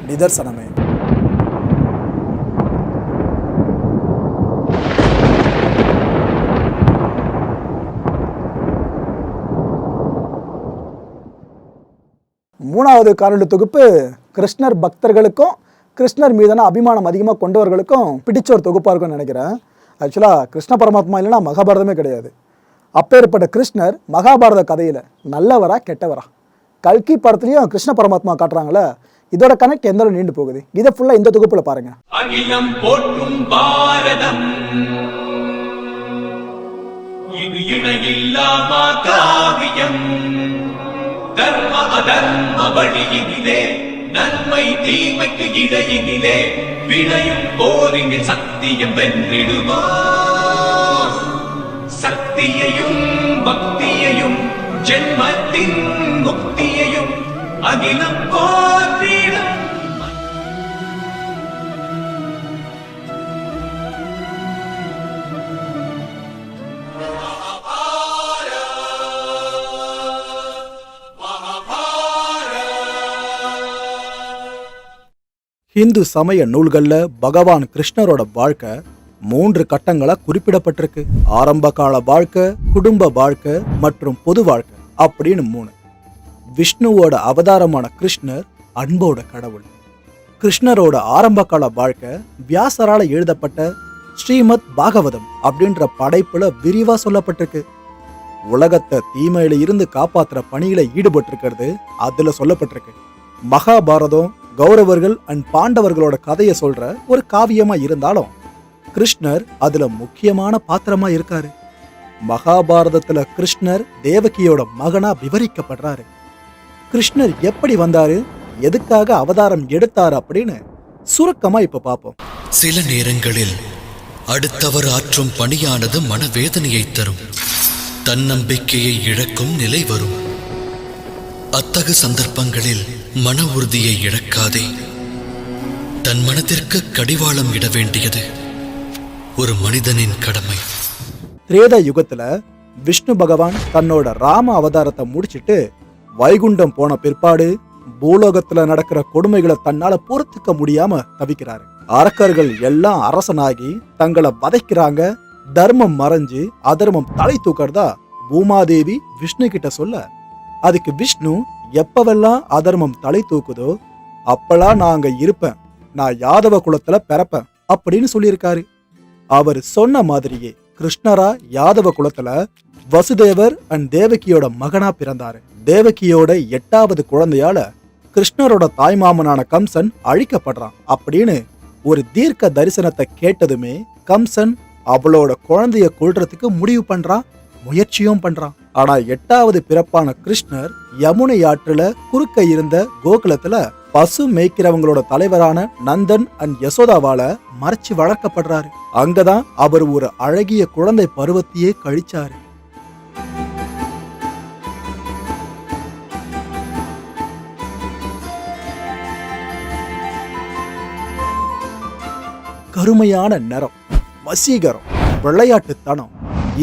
நிதர்சனமே. மூணாவது காணொலி தொகுப்பு கிருஷ்ணர் பக்தர்களுக்கும் கிருஷ்ணர் மீதான அபிமானம் அதிகமாக கொண்டவர்களுக்கும் பிடிச்ச ஒரு தொகுப்பாக இருக்கும்னு நினைக்கிறேன். ஆக்சுவலாக கிருஷ்ண பரமாத்மா இல்லைன்னா மகாபாரதமே கிடையாது. அப்பேற்பட்ட கிருஷ்ணர் மகாபாரத கதையில் நல்லவரா கெட்டவரா? கல்கி படத்துலையும் கிருஷ்ண பரமாத்மா காட்டுறாங்களே, இதோட கனெக்ட் எந்த அளவு நீண்டு போகுது? இதை ஃபுல்லாக இந்த தொகுப்பில் பாருங்க.
அகிலம் போற்றும் பாரதம் இது இணையில்லாமா காவியம். தர்ம அதர்ம வழியினிலே நன்மை தீமைக்கு இடையினிலே விளையும் போரினில் சத்தியம் வென்றிடுமா. சக்தியையும் பக்தியையும் ஜென்மத்தின் முக்தியையும் அகிலம் போற்றிடும்.
ஹிந்து சமய நூல்கள்ல பகவான் கிருஷ்ணரோட வாழ்க்கை 3 கட்டங்களா குறிப்பிடப்பட்டிருக்கு. ஆரம்ப கால வாழ்க்கை, குடும்ப வாழ்க்கை மற்றும் பொது வாழ்க்கை அப்படின்னு 3. விஷ்ணுவோட அவதாரமான கிருஷ்ணர் அன்போட கடவுள். கிருஷ்ணரோட ஆரம்ப கால வாழ்க்கை வியாசரால எழுதப்பட்ட ஸ்ரீமத் பாகவதம் அப்படின்ற படைப்புல விரிவா சொல்லப்பட்டிருக்கு. உலகத்தை தீமையில இருந்து காப்பாத்துற பணியில ஈடுபட்டிருக்கிறது அதுல சொல்லப்பட்டிருக்கு. மகாபாரதம் கௌரவர்கள் அண்ட் பாண்டவர்களோட கதையை சொல்ற ஒரு காவியமா இருந்தாலும் கிருஷ்ணர் அதுல முக்கியமான பாத்திரமா இருக்காரு. மகாபாரதத்துல கிருஷ்ணர் தேவகியோட மகனா விவரிக்கப்படுறாரு. கிருஷ்ணர் எப்படி வந்தாரு, எதுக்காக அவதாரம் எடுத்தாரு அப்படின்னு சுருக்கமா இப்ப பார்ப்போம்.
சில நேரங்களில் அடுத்தவர் ஆற்றும் பணியானது மனவேதனையை தரும், தன்னம்பிக்கையை இழக்கும் நிலை வரும். அத்தகு சந்தர்ப்பங்களில் மன உறுதியை இழக்காதே. தன் மனதிற்கு கடிவாளம் இட வேண்டியது ஒரு மனிதனின் கடமை.
திரேதா யுகத்துல விஷ்ணு பகவான் தன்னோட ராம அவதாரத்தை முடிச்சிட்டு வைகுண்டம் போன பிற்பாடு பூலோகத்துல நடக்கிற கொடுமைகளை தன்னால பொறுத்துக்க முடியாம தவிக்கிறாரு. அரக்கர்கள் எல்லாம் அரசனாகி தங்களை வதைக்கிறாங்க. தர்மம் மறைஞ்சு அதர்மம் தலை தூக்கிறதா பூமாதேவி விஷ்ணு கிட்ட சொல்ல, அதுக்கு விஷ்ணு எப்பவெல்லாம் அதர்மம் தலை தூக்குதோ அப்பெல்லாம் நான் அங்க இருப்பேன், நான் யாதவ குலத்துல பிறப்பேன் அப்படின்னு சொல்லியிருக்காரு. அவர் சொன்ன மாதிரியே கிருஷ்ணரா யாதவ குலத்துல வசுதேவர் அண்ட் தேவகியோட மகனா பிறந்தாரு. தேவகியோட 8வது குழந்தையால கிருஷ்ணரோட தாய்மாமனான கம்சன் அழிக்கப்படுறான் அப்படின்னு ஒரு தீர்க்க தரிசனத்தை கேட்டதுமே கம்சன் அவளோட குழந்தைய கொல்றதுக்கு முடிவு பண்றான், முயற்சியும் பண்றான். ஆனா 8வது பிறப்பான கிருஷ்ணர் யமுனை ஆற்றுல குறுக்க இருந்த கோகுலத்துல பசு மேய்க்கிறவங்களோட தலைவரான நந்தன் அண்ட் யசோதாவால மறைச்சு வளர்க்கப்படுறாரு. அங்கதான் அவர் ஒரு அழகிய குழந்தை பருவத்தையே கழிச்சாரு. கருமையான நிறம், வசீகரம், விளையாட்டுத்தனம்,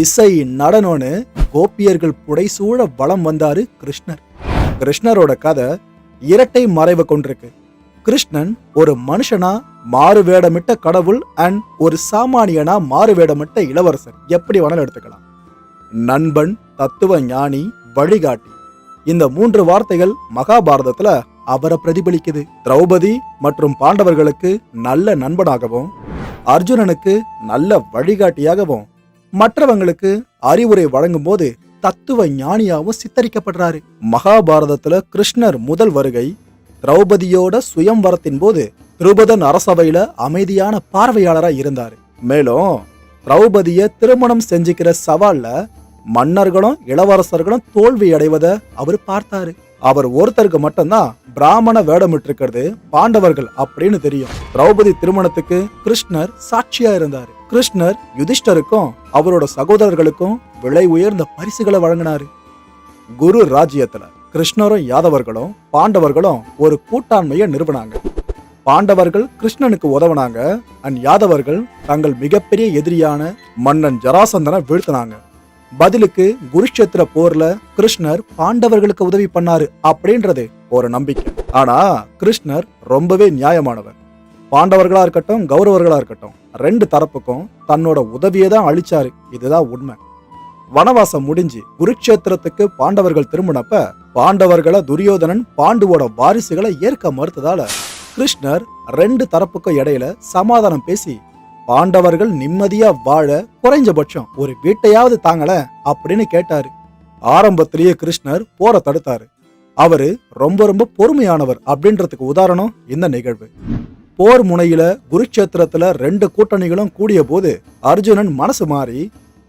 இசை, நடனம்னு கோபியர்கள் புடைசூழ வலம் வந்தாரு கிருஷ்ணர். கிருஷ்ணரோட கதை இரட்டை மறைவை கொண்டிருக்கு. கிருஷ்ணன் ஒரு மனுஷனா மாறு வேடமிட்ட கடவுள் அண்ட் ஒரு சாமானியனா மாறு வேடமிட்ட இளவரசர், எப்படி வேணாலும் எடுத்துக்கலாம். நண்பன், தத்துவ ஞானி, வழிகாட்டி, இந்த 3 வார்த்தைகள் மகாபாரதத்துல அவரை பிரதிபலிக்குது. திரௌபதி மற்றும் பாண்டவர்களுக்கு நல்ல நண்பனாகவும், அர்ஜுனனுக்கு நல்ல வழிகாட்டியாகவும், மற்றவங்களுக்கு அறிவுரை வழங்கும் போது தத்துவ ஞானியாவும் சித்தரிக்கப்படுறாரு. மகாபாரதத்துல கிருஷ்ணர் முதல் வருகை திரௌபதியோட சுயம்வரத்தின் போது திரௌபதன் அரசவையில அமைதியான பார்வையாளரா இருந்தாரு. மேலும் திரௌபதிய திருமணம் செஞ்சுக்கிற சவால்ல மன்னர்களும் இளவரசர்களும் தோல்வி அடைவதை அவர் பார்த்தாரு. அவர் ஒருத்தருக்கு மட்டும்தான் பிராமண வேடமிட்டு இருக்கிறது பாண்டவர்கள் அப்படின்னு தெரியும். திரௌபதி திருமணத்துக்கு கிருஷ்ணர் சாட்சியா இருந்தாரு. கிருஷ்ணர் யுதிஷ்டருக்கும் அவரோட சகோதரர்களுக்கும் விலை உயர்ந்த பரிசுகளை வழங்கினாரு. குரு ராஜ்யத்துல கிருஷ்ணரும் யாதவர்களும் பாண்டவர்களும் ஒரு கூட்டாண்மையை நிறுவனாங்க. பாண்டவர்கள் கிருஷ்ணனுக்கு உதவுனாங்க அண்ட் யாதவர்கள் தங்கள் மிகப்பெரிய எதிரியான மன்னன் ஜராசந்தனை வீழ்த்தினாங்க. பதிலுக்கு குருஷேத்திர போர்ல கிருஷ்ணர் பாண்டவர்களுக்கு உதவி பண்ணாரு அப்படின்றது ஒரு நம்பிக்கை. ஆனா கிருஷ்ணர் ரொம்பவே நியாயமானவர். பாண்டவர்களா இருக்கட்டும், கௌரவர்களா இருக்கட்டும், 2 தரப்புக்கும் தன்னோட உதவியை தான் அளிச்சாரு. இதுதான் உண்மை. வனவாசம் முடிஞ்சு குருட்சேத்திரத்துக்கு பாண்டவர்கள் திரும்பினப்ப பாண்டவர்களை துரியோதனன் பாண்டுவோட வாரிசுகளை ஏற்க மறுத்ததால கிருஷ்ணர் 2 தரப்புக்கும் இடையில சமாதானம் பேசி பாண்டவர்கள் நிம்மதியா வாழ குறைஞ்சபட்சம் ஒரு வீட்டையாவது தாங்கல அப்படின்னு கேட்டாரு. ஆரம்பத்திலேயே கிருஷ்ணர் போற தடுத்தாரு. அவரு ரொம்ப பொறுமையானவர் அப்படின்றதுக்கு உதாரணம் இந்த நிகழ்வு. போர் முனையில குருட்சேத்திரத்துல 2 கூட்டணிகளும் கூடிய போது அர்ஜுனன் மனசு மாறி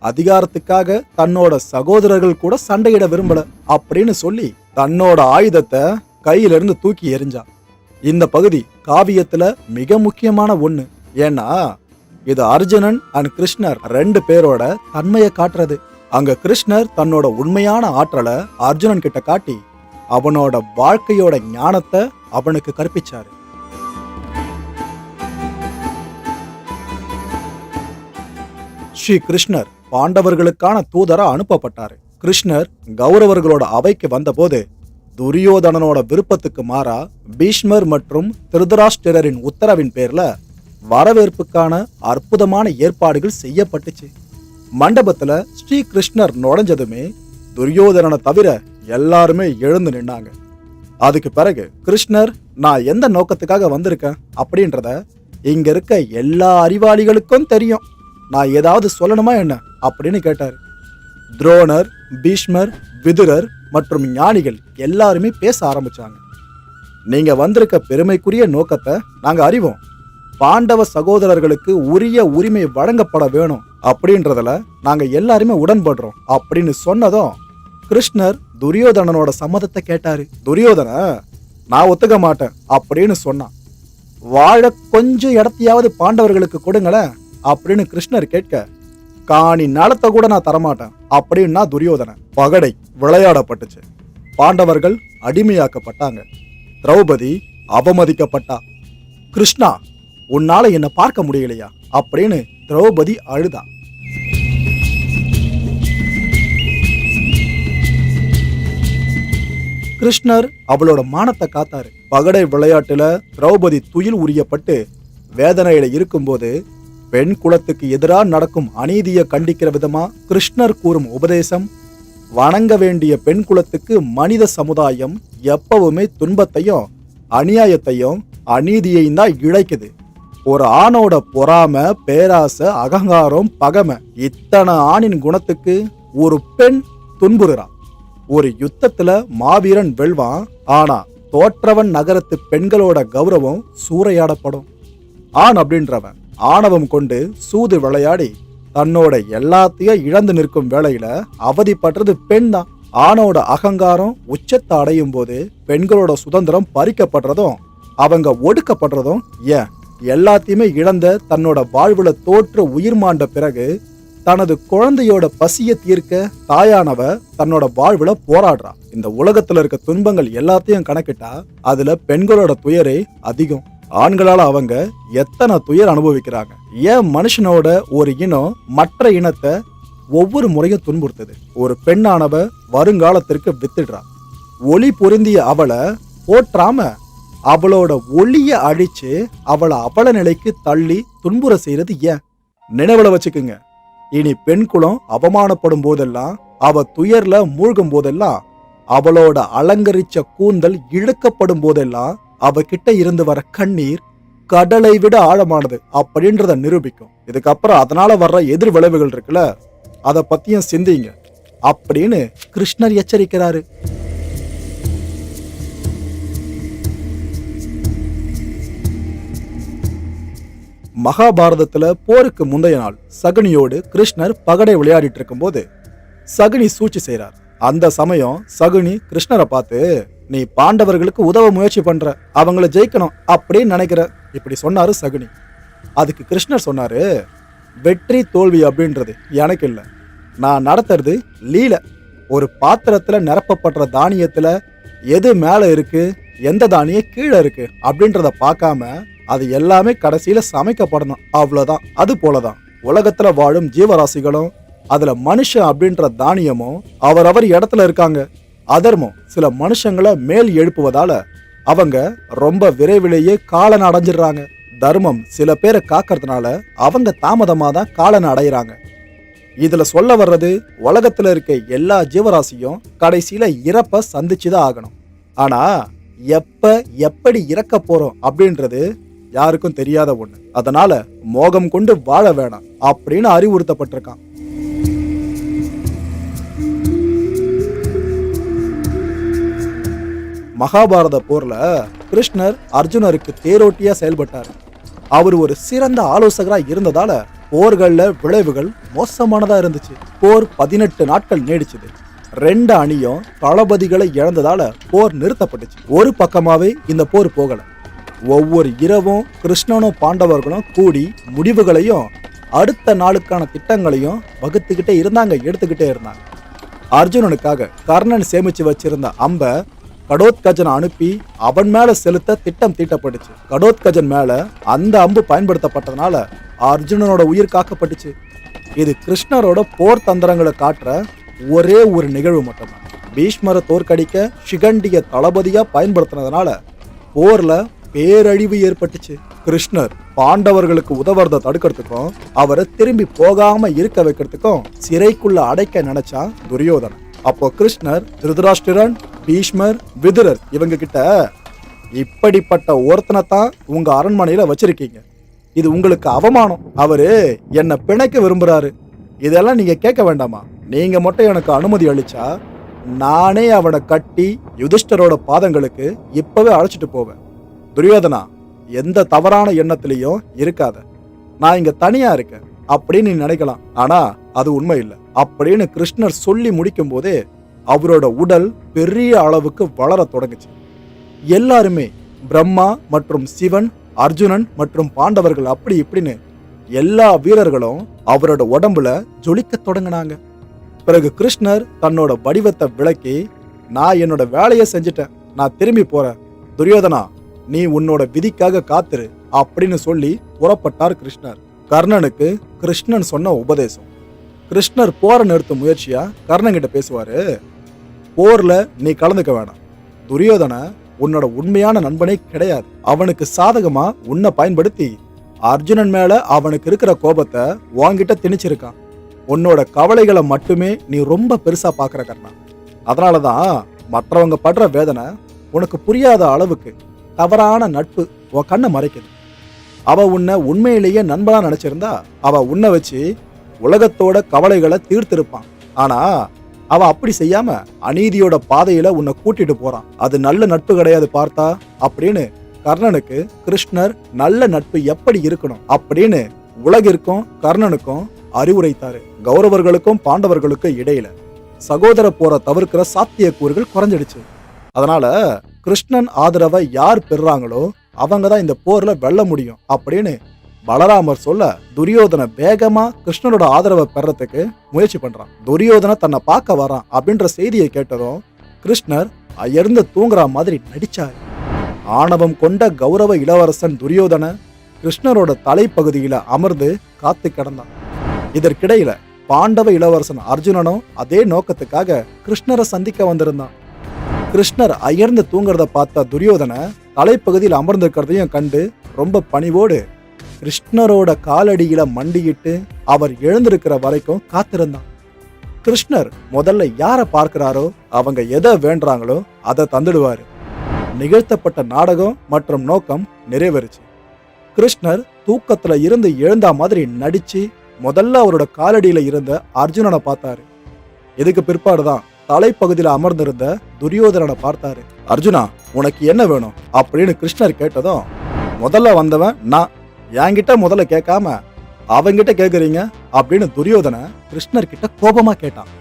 அதிகாரத்துக்காக தன்னோட சகோதரர்கள் கூட சண்டையிட விரும்பல அப்படின்னு சொல்லி தன்னோட ஆயுதத்தை கையிலிருந்து தூக்கி எறிஞ்சான். இந்த பகுதி காவியத்துல மிக முக்கியமான ஒண்ணு. ஏன்னா இது அர்ஜுனன் அண்ட் கிருஷ்ணர் 2 பேரோட தன்மையை காட்டுறது. அங்க கிருஷ்ணர் தன்னோட உண்மையான ஆற்றலை அர்ஜுனன் கிட்ட காட்டி அவனோட வாழ்க்கையோட ஞானத்தை அவனுக்கு கற்பிச்சாரு. ஸ்ரீ கிருஷ்ணர் பாண்டவர்களுக்கான தூதரா அனுப்பப்பட்டாரு. கிருஷ்ணர் கௌரவர்களோட அவைக்கு வந்தபோது துரியோதனனோட விருப்பத்துக்கு மாறா பீஷ்மர் மற்றும் திருதராஷ்டிரரின் உத்தரவின் பேர்ல வரவேற்புக்கான அற்புதமான ஏற்பாடுகள் செய்யப்பட்டுச்சு. மண்டபத்துல ஸ்ரீ கிருஷ்ணர் நுழைஞ்சதுமே துரியோதனனை தவிர எல்லாருமே எழுந்து நின்னாங்க. அதுக்கு பிறகு கிருஷ்ணர் நான் எந்த நோக்கத்துக்காக வந்திருக்கேன் அப்படின்றத இங்க இருக்க எல்லா அறிவாளிகளுக்கும் தெரியும், நான் ஏதாவது சொல்லணுமா என்ன அப்படின்னு கேட்டாரு. துரோணர், பீஷ்மர், விதுரர் மற்றும் ஞானிகள் எல்லாருமே பேச ஆரம்பிச்சாங்க. நீங்க வந்திருக்க பெருமைக்குரிய நோக்கத்தை நாங்க அறிவோம். பாண்டவ சகோதரர்களுக்கு உரிய உரிமை வழங்கப்பட வேணும் அப்படின்றதுல நாங்க எல்லாருமே உடன்படுறோம் அப்படின்னு சொன்னதும் கிருஷ்ணர் துரியோதனனோட சம்மதத்தை கேட்டாரு. துரியோதன நான் ஒத்துக்க மாட்டேன் அப்படின்னு சொன்னான். வாழ கொஞ்சம் இடத்தையாவது பாண்டவர்களுக்கு கொடுங்களேன் அப்படின்னு கிருஷ்ணர் கேட்க, காணி நிலத்தை கூட நான் தரமாட்டேன் அப்படின்னா துரியோதன. பகடை விளையாடப்பட்டுச்சு. பாண்டவர்கள் அடிமையாக்கப்பட்டாங்க. திரௌபதி அவமதிக்கப்பட்டா. கிருஷ்ணா உன்னால என்ன பார்க்க முடியலையா அப்படின்னு திரௌபதி அழுதா. கிருஷ்ணர் அவளோட மானத்தை காத்தாரு. பகடை விளையாட்டுல திரௌபதி துயில் உரியப்பட்டு வேதனையில இருக்கும்போது பெண் குலத்துக்கு எதிராக நடக்கும் அநீதியை கண்டிக்கிற விதமா கிருஷ்ணர் கூறும் உபதேசம், வணங்க வேண்டிய பெண் குலத்துக்கு மனித சமுதாயம் எப்பவுமே துன்பத்தையும் அநியாயத்தையும் அநீதியையும் தான் இழைக்குது. ஒரு ஆணோட பொறாமை, பேராசை, அகங்காரம், பகமை, இத்தனை ஆணின் குணத்துக்கு ஒரு பெண் துன்புறுறான். ஒரு யுத்தத்துல மாவீரன் வெல்வான், ஆனா தோற்றவன் நகரத்து பெண்களோட கௌரவம் சூறையாடப்படும். ஆண் அப்படின்றவன் ஆணவம் கொண்டு சூது விளையாடி தன்னோட எல்லாத்தையும் இழந்து நிற்கும் வேளையில அவதிப்படுறது பெண் தான். ஆணோட அகங்காரம் உச்சத்தை அடையும் போது பெண்களோட சுதந்திரம் பறிக்கப்படுறதும் அவங்க ஒடுக்கப்படுறதும் ஏன் எல்லாத்தையுமே இழந்த தன்னோட வாழ்வுல தோற்று உயிர் மாண்ட பிறகு தனது குழந்தையோட பசிய தீர்க்க தாயானவ தன்னோட வாழ்வுல போராடுறா. இந்த உலகத்துல இருக்க துன்பங்கள் எல்லாத்தையும் கணக்கிட்டா அதுல பெண்களோட துயரே அதிகம். ஆண்களால அவங்க எத்தனை துயர் அனுபவிக்கிறாங்க. ஏன் மனுஷனோட ஒரு இனம் மற்ற இனத்தை ஒவ்வொரு முறையும் துன்புறுத்துது. ஒரு பெண்ணானவ வருங்காலத்திற்கு வித்துடுறா. ஒளி பொருந்திய அவளை போற்றாம அவளோட ஒளிய அழிச்சு அவளை அவல நிலைக்கு தள்ளி துன்புற செய்யறது ஏன்? நினைவுல வச்சுக்குங்க, இனி பெண் குலம் அவமானப்படும் போதெல்லாம், அவ துயர்ல மூழ்கும் போதெல்லாம், அவளோட அலங்கரிச்ச கூந்தல் இழுக்கப்படும் போதெல்லாம் அவகிட்ட இருந்து வர கண்ணீர் கடலை விட ஆழமானது அப்படின்றத நிரூபிக்கும். இதுக்கப்புறம் அதனால வர்ற எதிர் விளைவுகள் இருக்குல்ல, அதை பத்தியும் சிந்திங்க அப்படின்னு கிருஷ்ணர் எச்சரிக்கிறாரு. மகாபாரதத்துல போருக்கு முந்தைய நாள் சகுனியோடு கிருஷ்ணர் பகடை விளையாடிட்டு இருக்கும் போது சகுனி சூழ்ச்சி செய்றார். அந்த சமயம் சகுனி கிருஷ்ணரை பார்த்து, நீ பாண்டவர்களுக்கு உதவ முயற்சி பண்ற, அவங்கள ஜெயிக்கணும் அப்படின்னு நினைக்கிற, இப்படி சொன்னாரு சகுனி. அதுக்கு கிருஷ்ணர் சொன்னாரு, வெற்றி தோல்வி அப்படின்றது எனக்கு இல்லை, நான் நடத்துறது லீல. ஒரு பாத்திரத்துல நிரப்பப்படுற தானியத்துல எது மேல இருக்கு, எந்த தானியம் கீழே இருக்கு அப்படின்றத பார்க்காம அது எல்லாமே கடைசியில சமைக்கப்படணும், அவ்வளவுதான். அது போலதான் உலகத்துல வாழும் ஜீவராசிகளும் அதுல மனுஷன் அப்படின்ற தானியமும் அவரவர் இடத்துல இருக்காங்க. அதர்மம் சில மனுஷங்களை மேல் எழுப்புவதால அவங்க ரொம்ப விரைவிலேயே காலனை அடைஞ்சிடுறாங்க. தர்மம் சில பேரை காக்கிறதுனால அவங்க தாமதமா தான் காலனை அடையிறாங்க. இதுல சொல்ல வர்றது, உலகத்துல இருக்க எல்லா ஜீவராசியும் கடைசியில இறப்ப சந்திச்சுதான் ஆகணும். ஆனா எப்ப எப்படி இறக்க போறோம் அப்படின்றது யாருக்கும் தெரியாத ஒண்ணு. அதனால மோகம் கொண்டு வாழ வேணாம் அப்படின்னு அறிவுறுத்தப்பட்டிருக்கான். மகாபாரத போர்ல கிருஷ்ணர் அர்ஜுனருக்கு தேரோட்டியா செயல்பட்டார். அவர் ஒரு சிறந்த ஆலோசகரா இருந்ததால போர்கள்ல விளைவுகள் மோசமானதா இருந்துச்சு. போர் 18 நாட்கள் நீடிச்சது. 2 அணியும் தளபதிகளை இழந்ததால போர் நிறுத்தப்பட்டுச்சு. ஒரு பக்கமாவே இந்த போர் போகல. ஒவ்வொரு இரவும் கிருஷ்ணனும் பாண்டவர்களும் கூடி முடிவுகளையும் அடுத்த நாளுக்கான திட்டங்களையும் வகுத்துக்கிட்டே இருந்தாங்க, எடுத்துக்கிட்டே இருந்தாங்க. அர்ஜுனனுக்காக கர்ணன் சேமிச்சு வச்சிருந்த அம்ப கடோத்கஜனை அனுப்பி அவன் மேல செலுத்த திட்டம் தீட்டப்பட்டுச்சு. கடோத்கஜன் மேல அந்த அம்பு பயன்படுத்தப்பட்டதுனால அர்ஜுனனோட உயிர் காக்கப்பட்டுச்சு. இது கிருஷ்ணரோட போர் தந்திரங்களை காட்டுற ஒரே ஒரு நிகழ்வு மட்டும்தான். பீஷ்மரை தோற்கடிக்க சிகண்டிய தளபதியா பயன்படுத்தினதுனால போர்ல பேரழிவு ஏற்பட்டுச்சு. கிருஷ்ணர் பாண்டவர்களுக்கு உதவுறத தடுக்கிறதுக்கும் அவரை திரும்பி போகாம இருக்க வைக்கிறதுக்கும் சிறைக்குள்ள அடைக்க நினைச்சா துரியோதனன். அப்போ கிருஷ்ணர் திருதராஷ்டிரன், பீஷ்மர், விதுரர் இவங்க கிட்ட, இப்படிப்பட்ட ஒருத்தனை தான் உங்க அரண்மனையில வச்சிருக்கீங்க, இது உங்களுக்கு அவமானம், அவரு என்ன பிணைக்க விரும்புறாரு, இதெல்லாம் நீங்க கேட்க வேண்டாமா, நீங்க மட்டும் எனக்கு அனுமதி அளிச்சா நானே அவனை கட்டி யுதிஷ்டரோட பாதங்களுக்கு இப்பவே அழைச்சிட்டு போவேன். துரியோதனா, எந்த தவறான எண்ணத்திலையும் இருக்காத, நான் இங்க தனியா இருக்கேன் அப்படின்னு நீ நினைக்கலாம், ஆனா அது உண்மை இல்லை அப்படின்னு கிருஷ்ணர் சொல்லி முடிக்கும் போதே அவரோட உடல் பெரிய அளவுக்கு வளர தொடங்குச்சு. எல்லாருமே பிரம்மா மற்றும் சிவன், அர்ஜுனன் மற்றும் பாண்டவர்கள் அப்படி இப்படின்னு எல்லா வீரர்களும் அவரோட உடம்புல ஜொலிக்க தொடங்கினாங்க. பிறகு கிருஷ்ணர் தன்னோட வடிவத்தை விளக்கி, நான் என்னோட வேலையை செஞ்சுட்டேன், நான் திரும்பி போறேன், துரியோதனா நீ உன்னோட விதிக்காக காத்துரு அப்படின்னு சொல்லி புறப்பட்டார் கிருஷ்ணர். கர்ணனுக்கு கிருஷ்ணன் சொன்ன உபதேசம். கிருஷ்ணர் போரை நிறுத்தும் முயற்சியா கர்ணன் கிட்ட பேசுவாரு. போர்ல நீ கலந்துக்க வேணாம், துரியோதன உன்னோட உண்மையான நண்பனே கிடையாது, அவனுக்கு சாதகமா உன்னை பயன்படுத்தி அர்ஜுனன் மேல அவனுக்கு இருக்கிற கோபத்தை வாங்கிட்ட திணிச்சிருக்கான். உன்னோட கவலைகளை மட்டுமே நீ ரொம்ப பெருசா பாக்குற கர்ணா. அதனாலதான் மற்றவங்க படுற வேதனை உனக்கு புரியாத அளவுக்கு தவறான நட்பு உன் கண்ணை மறைக்குது. அவ உன்னை உண்மையிலேயே நண்பனா நினைச்சிருந்தா அவ உன்னை வச்சு உலகத்தோட கவலைகளை தீர்த்திருப்பான். ஆனா அவன் அப்படி செய்யாம அநீதியோட பாதையில உன்னை கூட்டிட்டு போறான், அது நல்ல நட்பு கிடையாது பார்த்தா அப்படின்னு கர்ணனுக்கு கிருஷ்ணர் நல்ல நட்பு எப்படி இருக்கணும் அப்படின்னு உலகிற்கும் கர்ணனுக்கும் அறிவுரைத்தாரு. கௌரவர்களுக்கும் பாண்டவர்களுக்கும் இடையில சகோதர போரை தவிர்க்கிற சாத்தியக்கூறுகள் குறைஞ்சிடுச்சு. அதனால கிருஷ்ணன் ஆதரவை யார் பெறாங்களோ அவங்க தான் இந்த போர்ல வெல்ல முடியும் அப்படின்னு பலராமர் சொல்ல துரியோதன வேகமா கிருஷ்ணனோட ஆதரவை பெறத்துக்கு முயற்சி பண்றான். துரியோதன தன்னை பார்க்க வரான் அப்படின்ற செய்தியை கேட்டதும் கிருஷ்ணர் அயர்ந்து தூங்குற மாதிரி நடிச்சாரு. ஆணவம் கொண்ட கௌரவ இளவரசன் துரியோதன கிருஷ்ணரோட தலைப்பகுதியில அமர்ந்து காத்து கிடந்தான். இதற்கிடையில பாண்டவ இளவரசன் அர்ஜுனனும் அதே நோக்கத்துக்காக கிருஷ்ணரை சந்திக்க வந்திருந்தான். கிருஷ்ணர் அயர்ந்து தூங்குறத பார்த்த துரியோதன தலைப்பகுதியில் அமர்ந்திருக்கிறதையும் கண்டு ரொம்ப பணிவோடு கிருஷ்ணரோட காலடியில மண்டியிட்டு அவர் எழுந்திருக்கிற வரைக்கும் காத்திருந்தான். கிருஷ்ணர் முதல்ல யாரை பார்க்கிறாரோ அவங்க எதை வேண்டாங்களோ அதை தந்துடுவாரு. நிகழ்த்தப்பட்ட நாடகம் மற்றும் நோக்கம் நிறைவேறுச்சு. கிருஷ்ணர் தூக்கத்துல இருந்து எழுந்தா மாதிரி நடிச்சு முதல்ல அவரோட காலடியில இருந்த அர்ஜுனனை பார்த்தாரு. இதுக்கு பிற்பாடுதான் தலைப்பகுதியில அமர்ந்திருந்த துரியோதனனை பார்த்தாரு. அர்ஜுனா, உனக்கு என்ன வேணும் அப்படின்னு கிருஷ்ணர் கேட்டதும், முதல்ல வந்தவன் நான், என்கிட்ட முதல்ல கேட்காம அவங்கிட்ட கேக்குறீங்க அப்படின்னு துரியோதன கிருஷ்ணர் கிட்ட கோபமா கேட்டான்.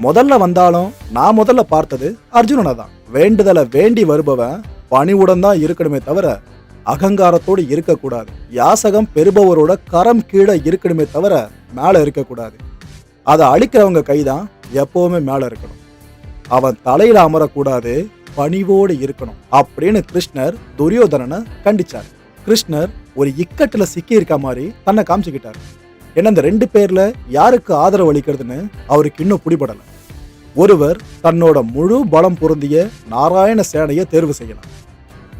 முதல்ல வந்தாலும் நான் முதல்ல பார்த்தது அர்ஜுனனை தான். வேண்டுதலை வேண்டி வருபவன் பணிவுடன் தான் இருக்கணுமே தவிர அகங்காரத்தோடு இருக்கக்கூடாது. யாசகம் பெறுபவரோட கரம் கீழே இருக்கணுமே தவிர மேல இருக்கக்கூடாது. அதை அழிக்கிறவங்க கைதான் எப்பவுமே மேல இருக்கணும். அவன் தலையில அமரக்கூடாது, பணிவோடு இருக்கணும் அப்படின்னு கிருஷ்ணர் துரியோதனனை கண்டிச்சார். கிருஷ்ணர் ஒரு இக்கட்டுல சிக்கி இருக்க மாதிரி தன்னை காமிச்சுக்கிட்டார். ஏன்னா இந்த 2 பேர்ல யாருக்கு ஆதரவு அளிக்கிறதுன்னு அவருக்கு இன்னும் பிடிபடல. ஒருவர் தன்னோட முழு பலம் பொருந்திய நாராயண சேனையை தேர்வு செய்யலாம்,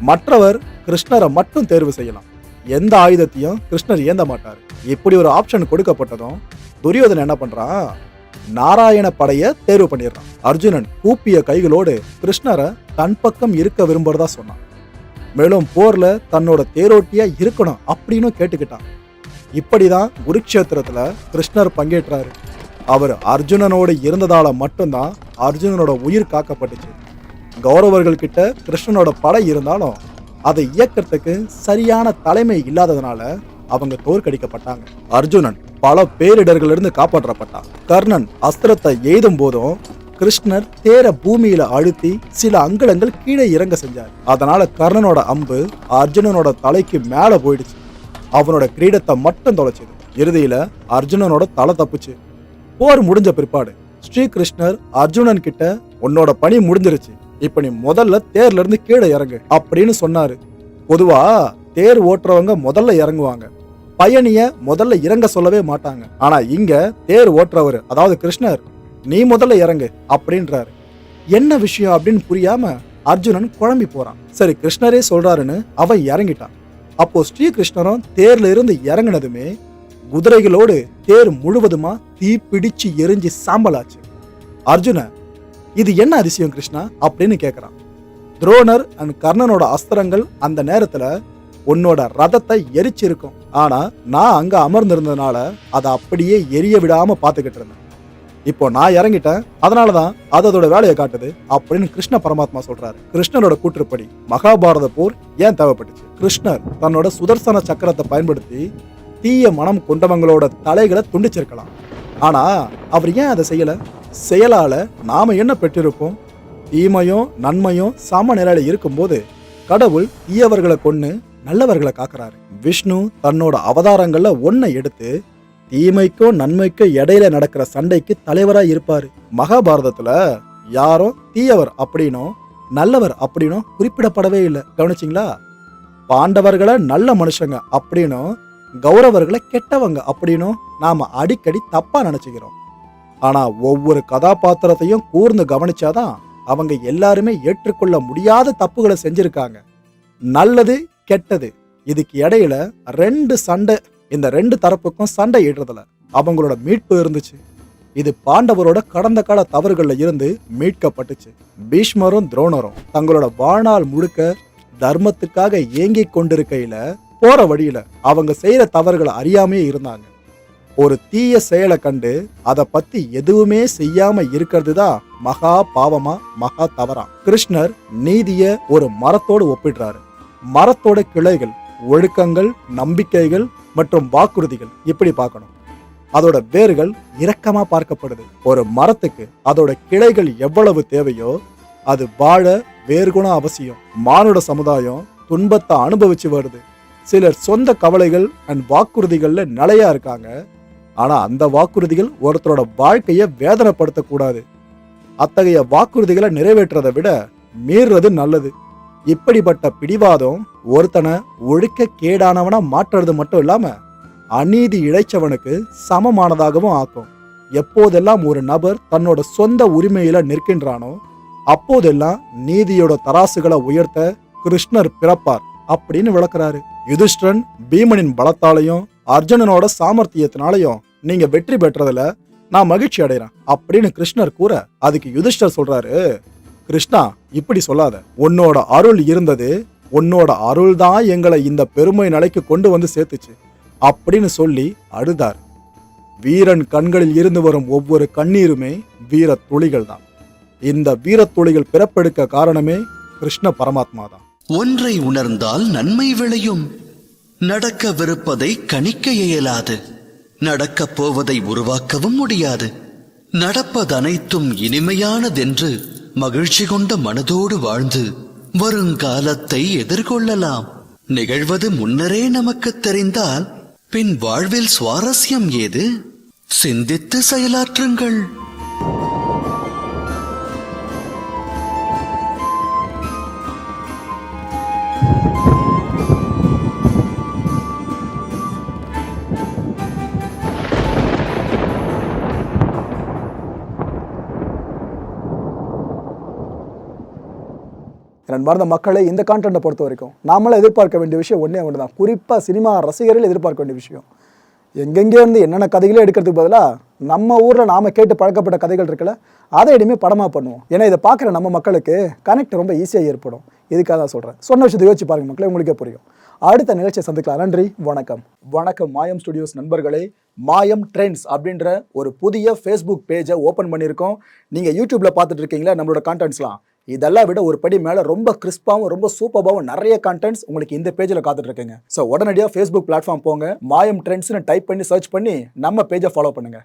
மற்றவர் கிருஷ்ணரை மட்டும் தேர்வு செய்யலாம். எந்த ஆயுதத்தையும் கிருஷ்ணர் ஏந்த மாட்டார். இப்படி ஒரு ஆப்ஷன் கொடுக்கப்பட்டதும் துரியோதனன் என்ன பண்றான், நாராயண படைய தேர்வு பண்ணிடுறான். அர்ஜுனன் கூப்பிய கைகளோடு கிருஷ்ணரை தன் பக்கம் இருக்க விரும்புறதா சொன்னான். மேலும் போர்ல தன்னோட தேரோட்டியா இருக்கணும் அப்படின்னு கேட்டுக்கிட்டான். இப்படிதான் குருக்ஷேத்திரத்துல கிருஷ்ணர் பங்கேற்றாரு. அவர் அர்ஜுனனோடு இருந்ததால மட்டும்தான் அர்ஜுனனோட உயிர் காக்கப்பட்டுச்சு. கௌரவர்கள் கிட்ட கிருஷ்ணனோட படை இருந்தாலும் அதை இயக்கிறதுக்கு சரியான தலைமை இல்லாததுனால அவங்க தோற்கடிக்கப்பட்டாங்க. அர்ஜுனன் பல பேரிடர்களிலிருந்து காப்பாற்றப்பட்டான். கர்ணன் அஸ்திரத்தை எய்தும் போதும் கிருஷ்ணர் தேர பூமியில அழுத்தி சில அங்குலங்கள் கீழே இறங்க செஞ்சார். அதனால கர்ணனோட அம்பு அர்ஜுனனோட தலைக்கு மேல போயிடுச்சு. அவனோட கிரீடத்தை மட்டும் தொலைச்சது. இறுதியில அர்ஜுனனோட தலை தப்புச்சு. போர் முடிஞ்ச பிற்பாடு ஸ்ரீகிருஷ்ணர் அர்ஜுனன் கிட்ட, உன்னோட பணி முடிஞ்சிருச்சு, இப்ப நீ முதல்ல தேர்ல இருந்து கீழே இறங்கு அப்படின்னு சொன்னாரு. பொதுவா தேர் ஓட்டுறவங்க முதல்ல இறங்குவாங்க, பயணிய முதல்ல இறங்க சொல்லவே மாட்டாங்க. ஆனா இங்க தேர் ஓட்டுறவர், அதாவது கிருஷ்ணர், நீ முதல்ல இறங்கு அப்படின்றாரு. என்ன விஷயம் அப்படின்னு புரியாம அர்ஜுனன் குழம்பி போறான். சரி, கிருஷ்ணரே சொல்றாருன்னு அவன் இறங்கிட்டான். அப்போ ஸ்ரீகிருஷ்ணரும் தேர்ல இருந்து இறங்கினதுமே குதிரைகளோடு தேர் முழுவதுமா தீ பிடிச்சு எரிஞ்சு சாம்பலாச்சு. அர்ஜுன, இது என்ன அதிசயம் கிருஷ்ணா அப்படின்னு கேக்குறான். துரோணர் அண்ட் கர்ணனோட அஸ்திரங்கள் அந்த நேரத்துல உன்னோட ரதத்தை எரிச்சிருக்கும், ஆனா நான் அங்க அமர்ந்திருந்ததுனால அதை அப்படியே எரிய விடாம பாத்துக்கிட்டு இருந்தேன். இப்போ நான் இறங்கிட்டேன், அதனாலதான் அதோட வேலையை காட்டுது அப்படின்னு கிருஷ்ண பரமாத்மா சொல்றாரு. கிருஷ்ணனோட கூற்றுப்படி மகாபாரத போர் ஏன் தேவைப்பட்டுச்சு? கிருஷ்ணர் தன்னோட சுதர்சன சக்கரத்தை பயன்படுத்தி தீய மனம் கொண்டவங்களோட தலைகளை துண்டிச்சிருக்கலாம். ஆனா அவர் ஏன் அதை செய்யல? செயலால நாம என்ன பெற்றிருப்போம்? தீமையும் நன்மையும் சம நிலையில இருக்கும்போது கடவுள் தீயவர்களை கொன்னு நல்லவர்களை காக்குறாரு. விஷ்ணு தன்னோட அவதாரங்கள்ல ஒன்னை எடுத்து தீமைக்கும் நன்மைக்கும் இடையில நடக்கிற சண்டைக்கு தலைவரா இருப்பாரு. மகாபாரதத்துல யாரும் தீயவர் அப்படின்னும் நல்லவர் அப்படின்னும் குறிப்பிடப்படவே இல்லை. கவனிச்சிங்களா? பாண்டவர்களை நல்ல மனுஷங்க அப்படின்னும் கௌரவர்களை கெட்டவங்க அப்படின்னும் நாம அடிக்கடி தப்பா நினைச்சுக்கிறோம். ஆனா ஒவ்வொரு கதாபாத்திரத்தையும் கூர்ந்து கவனிச்சாதான் அவங்க எல்லாருமே ஏற்றுக்கொள்ள முடியாத தப்புகளை செஞ்சிருக்காங்க. நல்லது கெட்டது இதுக்கு இடையில 2 சண்டை, இந்த 2 தரப்புக்கும் சண்டை ஈடுறதுல அவங்களோட மீட்பு இருந்துச்சு. இது பாண்டவரோட கடந்த கால தவறுகள்ல இருந்து மீட்கப்பட்டுச்சு. பீஷ்மரும் துரோணரும் தங்களோட வாழ்நாள் முழுக்க தர்மத்துக்காக ஏங்கிக் கொண்டிருக்கையில போற வழியில அவங்க செய்யற தவறுகளை அறியாமே இருந்தாங்க. ஒரு தீய செயலை கண்டு அதை பத்தி எதுவுமே செய்யாம இருக்கிறது தான் மகா பாவமா, மகா தவறா. கிருஷ்ணர் நீதிய ஒரு மரத்தோடு ஒப்பிடுறாரு. மரத்தோட கிளைகள் ஒழுக்கங்கள், நம்பிக்கைகள் மற்றும் வாக்குறுதிகள் இப்படி பார்க்கணும். அதோட வேர்கள் இரக்கமா பார்க்கப்படுது. ஒரு மரத்துக்கு அதோட கிளைகள் எவ்வளவு தேவையோ அது வாழ வேர்குணம் அவசியம். மானுட சமுதாயம் துன்பத்தை அனுபவிச்சு வருது. சிலர் சொந்த கவலைகள் அண்ட் வாக்குறுதிகள்ல நிலையா இருக்காங்க. ஆனா அந்த வாக்குறுதிகள் ஒருத்தரோட வாழ்க்கைய வேதனைப்படுத்தக்கூடாது. அத்தகைய வாக்குறுதிகளை நிறைவேற்றதை விட மீறுறது நல்லது. இப்படிப்பட்ட பிடிவாதம் ஒருத்தனை ஒழுக்க கேடானவனா மாற்றுறது மட்டும் இல்லாம அநீதி இழைச்சவனுக்கு சமமானதாகவும் ஆக்கும். எப்போதெல்லாம் ஒரு நபர் தன்னோட சொந்த உரிமையில நிற்கின்றானோ அப்போதெல்லாம் நீதியோட தராசுகளை உயர்த்த கிருஷ்ணர் பிறப்பார் அப்படின்னு விளக்குறாரு. யுதிஷ்டிரன் பீமனின் பலத்தாலையும் அர்ஜுனனோட சாமர்த்தியத்தினாலையும் நீங்க வெற்றி பெற்றதுல நான் மகிழ்ச்சி அடைறேன் அப்படின்னு கிருஷ்ணர் கூற, அதுக்கு யுதிஷ்டர் சொல்றாரு, கிருஷ்ணா இப்படி சொல்லாத, உன்னோட அருள் இருந்தது, உன்னோட அருள் தான் எங்களை இந்த பெருமை நிலைக்கு கொண்டு வந்து சேர்த்துச்சு அப்படின்னு சொல்லி அழுதார். வீரன் கண்களில் இருந்து வரும் ஒவ்வொரு கண்ணீருமே வீர துளிகள் தான். இந்த வீர துளிகள் பிறப்பெடுக்க காரணமே கிருஷ்ண பரமாத்மா தான்.
ஒன்றை உணர்ந்தால் நன்மை விளையும். நடக்கவிருப்பதை கணிக்க இயலாது. நடக்கப் போவதை உருவாக்கவும் முடியாது. நடப்பதனைத்தும் இனிமையானதென்று மகிழ்ச்சி கொண்ட மனதோடு வாழ்ந்து வருங்காலத்தை எதிர்கொள்ளலாம். நிகழ்வது முன்னரே நமக்கு தெரிந்தால் பின் வாழ்வில் சுவாரஸ்யம் ஏது? சிந்தித்து செயலாற்றுங்கள்.
அன்பார்ந்த மக்களே, இந்த கான்டென்ட்டை பொறுத்த வரைக்கும் நாமளாம் எதிர்பார்க்க வேண்டிய விஷயம் ஒன்றே ஒன்று தான். குறிப்பாக சினிமா ரசிகர்கள் எதிர்பார்க்க வேண்டிய விஷயம், எங்கெங்கே இருந்து என்னென்ன கதைகளே எடுக்கிறதுக்கு பதிலாக நம்ம ஊரில் நாம் கேட்டு பழக்கப்பட்ட கதைகள் இருக்குல்ல, அதை இனிமேல் படமாக பண்ணுவோம். ஏன்னா இதை பார்க்குற நம்ம மக்களுக்கு கனெக்ட் ரொம்ப ஈஸியாக ஏற்படும். இதுக்காக தான் சொல்கிறேன். சொன்ன விஷயத்தை யோசிச்சு பாருங்கள் மக்களே, உங்களுக்கே புரியும். அடுத்த நிகழ்ச்சியை சந்திக்கலாம். நன்றி, வணக்கம். வணக்கம் மாயம் ஸ்டுடியோஸ் நண்பர்களே. மாயம் ட்ரெண்ட்ஸ் அப்படின்ற ஒரு புதிய ஃபேஸ்புக் பேஜை ஓப்பன் பண்ணியிருக்கோம். நீங்கள் யூடியூப்பில் பார்த்துட்டு இருக்கீங்களா நம்மளோட கான்டென்ட்ஸ்லாம், இதெல்லாம் விட ஒரு படி மேலே ரொம்ப கிறிஸ்பாவும் ரொம்ப சூப்பராகவும் நிறைய கான்டென்ட்ஸ் உங்களுக்கு இந்த பேஜில் காத்துட்டு இருக்குங்க. ஸோ உடனடியாக ஃபேஸ்புக் பிளாட்ஃபார்ம் போங்க, மாயம் ட்ரெண்ட்ஸ்னு டைப் பண்ணி சர்ச் பண்ணி நம்ம பேஜை ஃபாலோ பண்ணுங்க.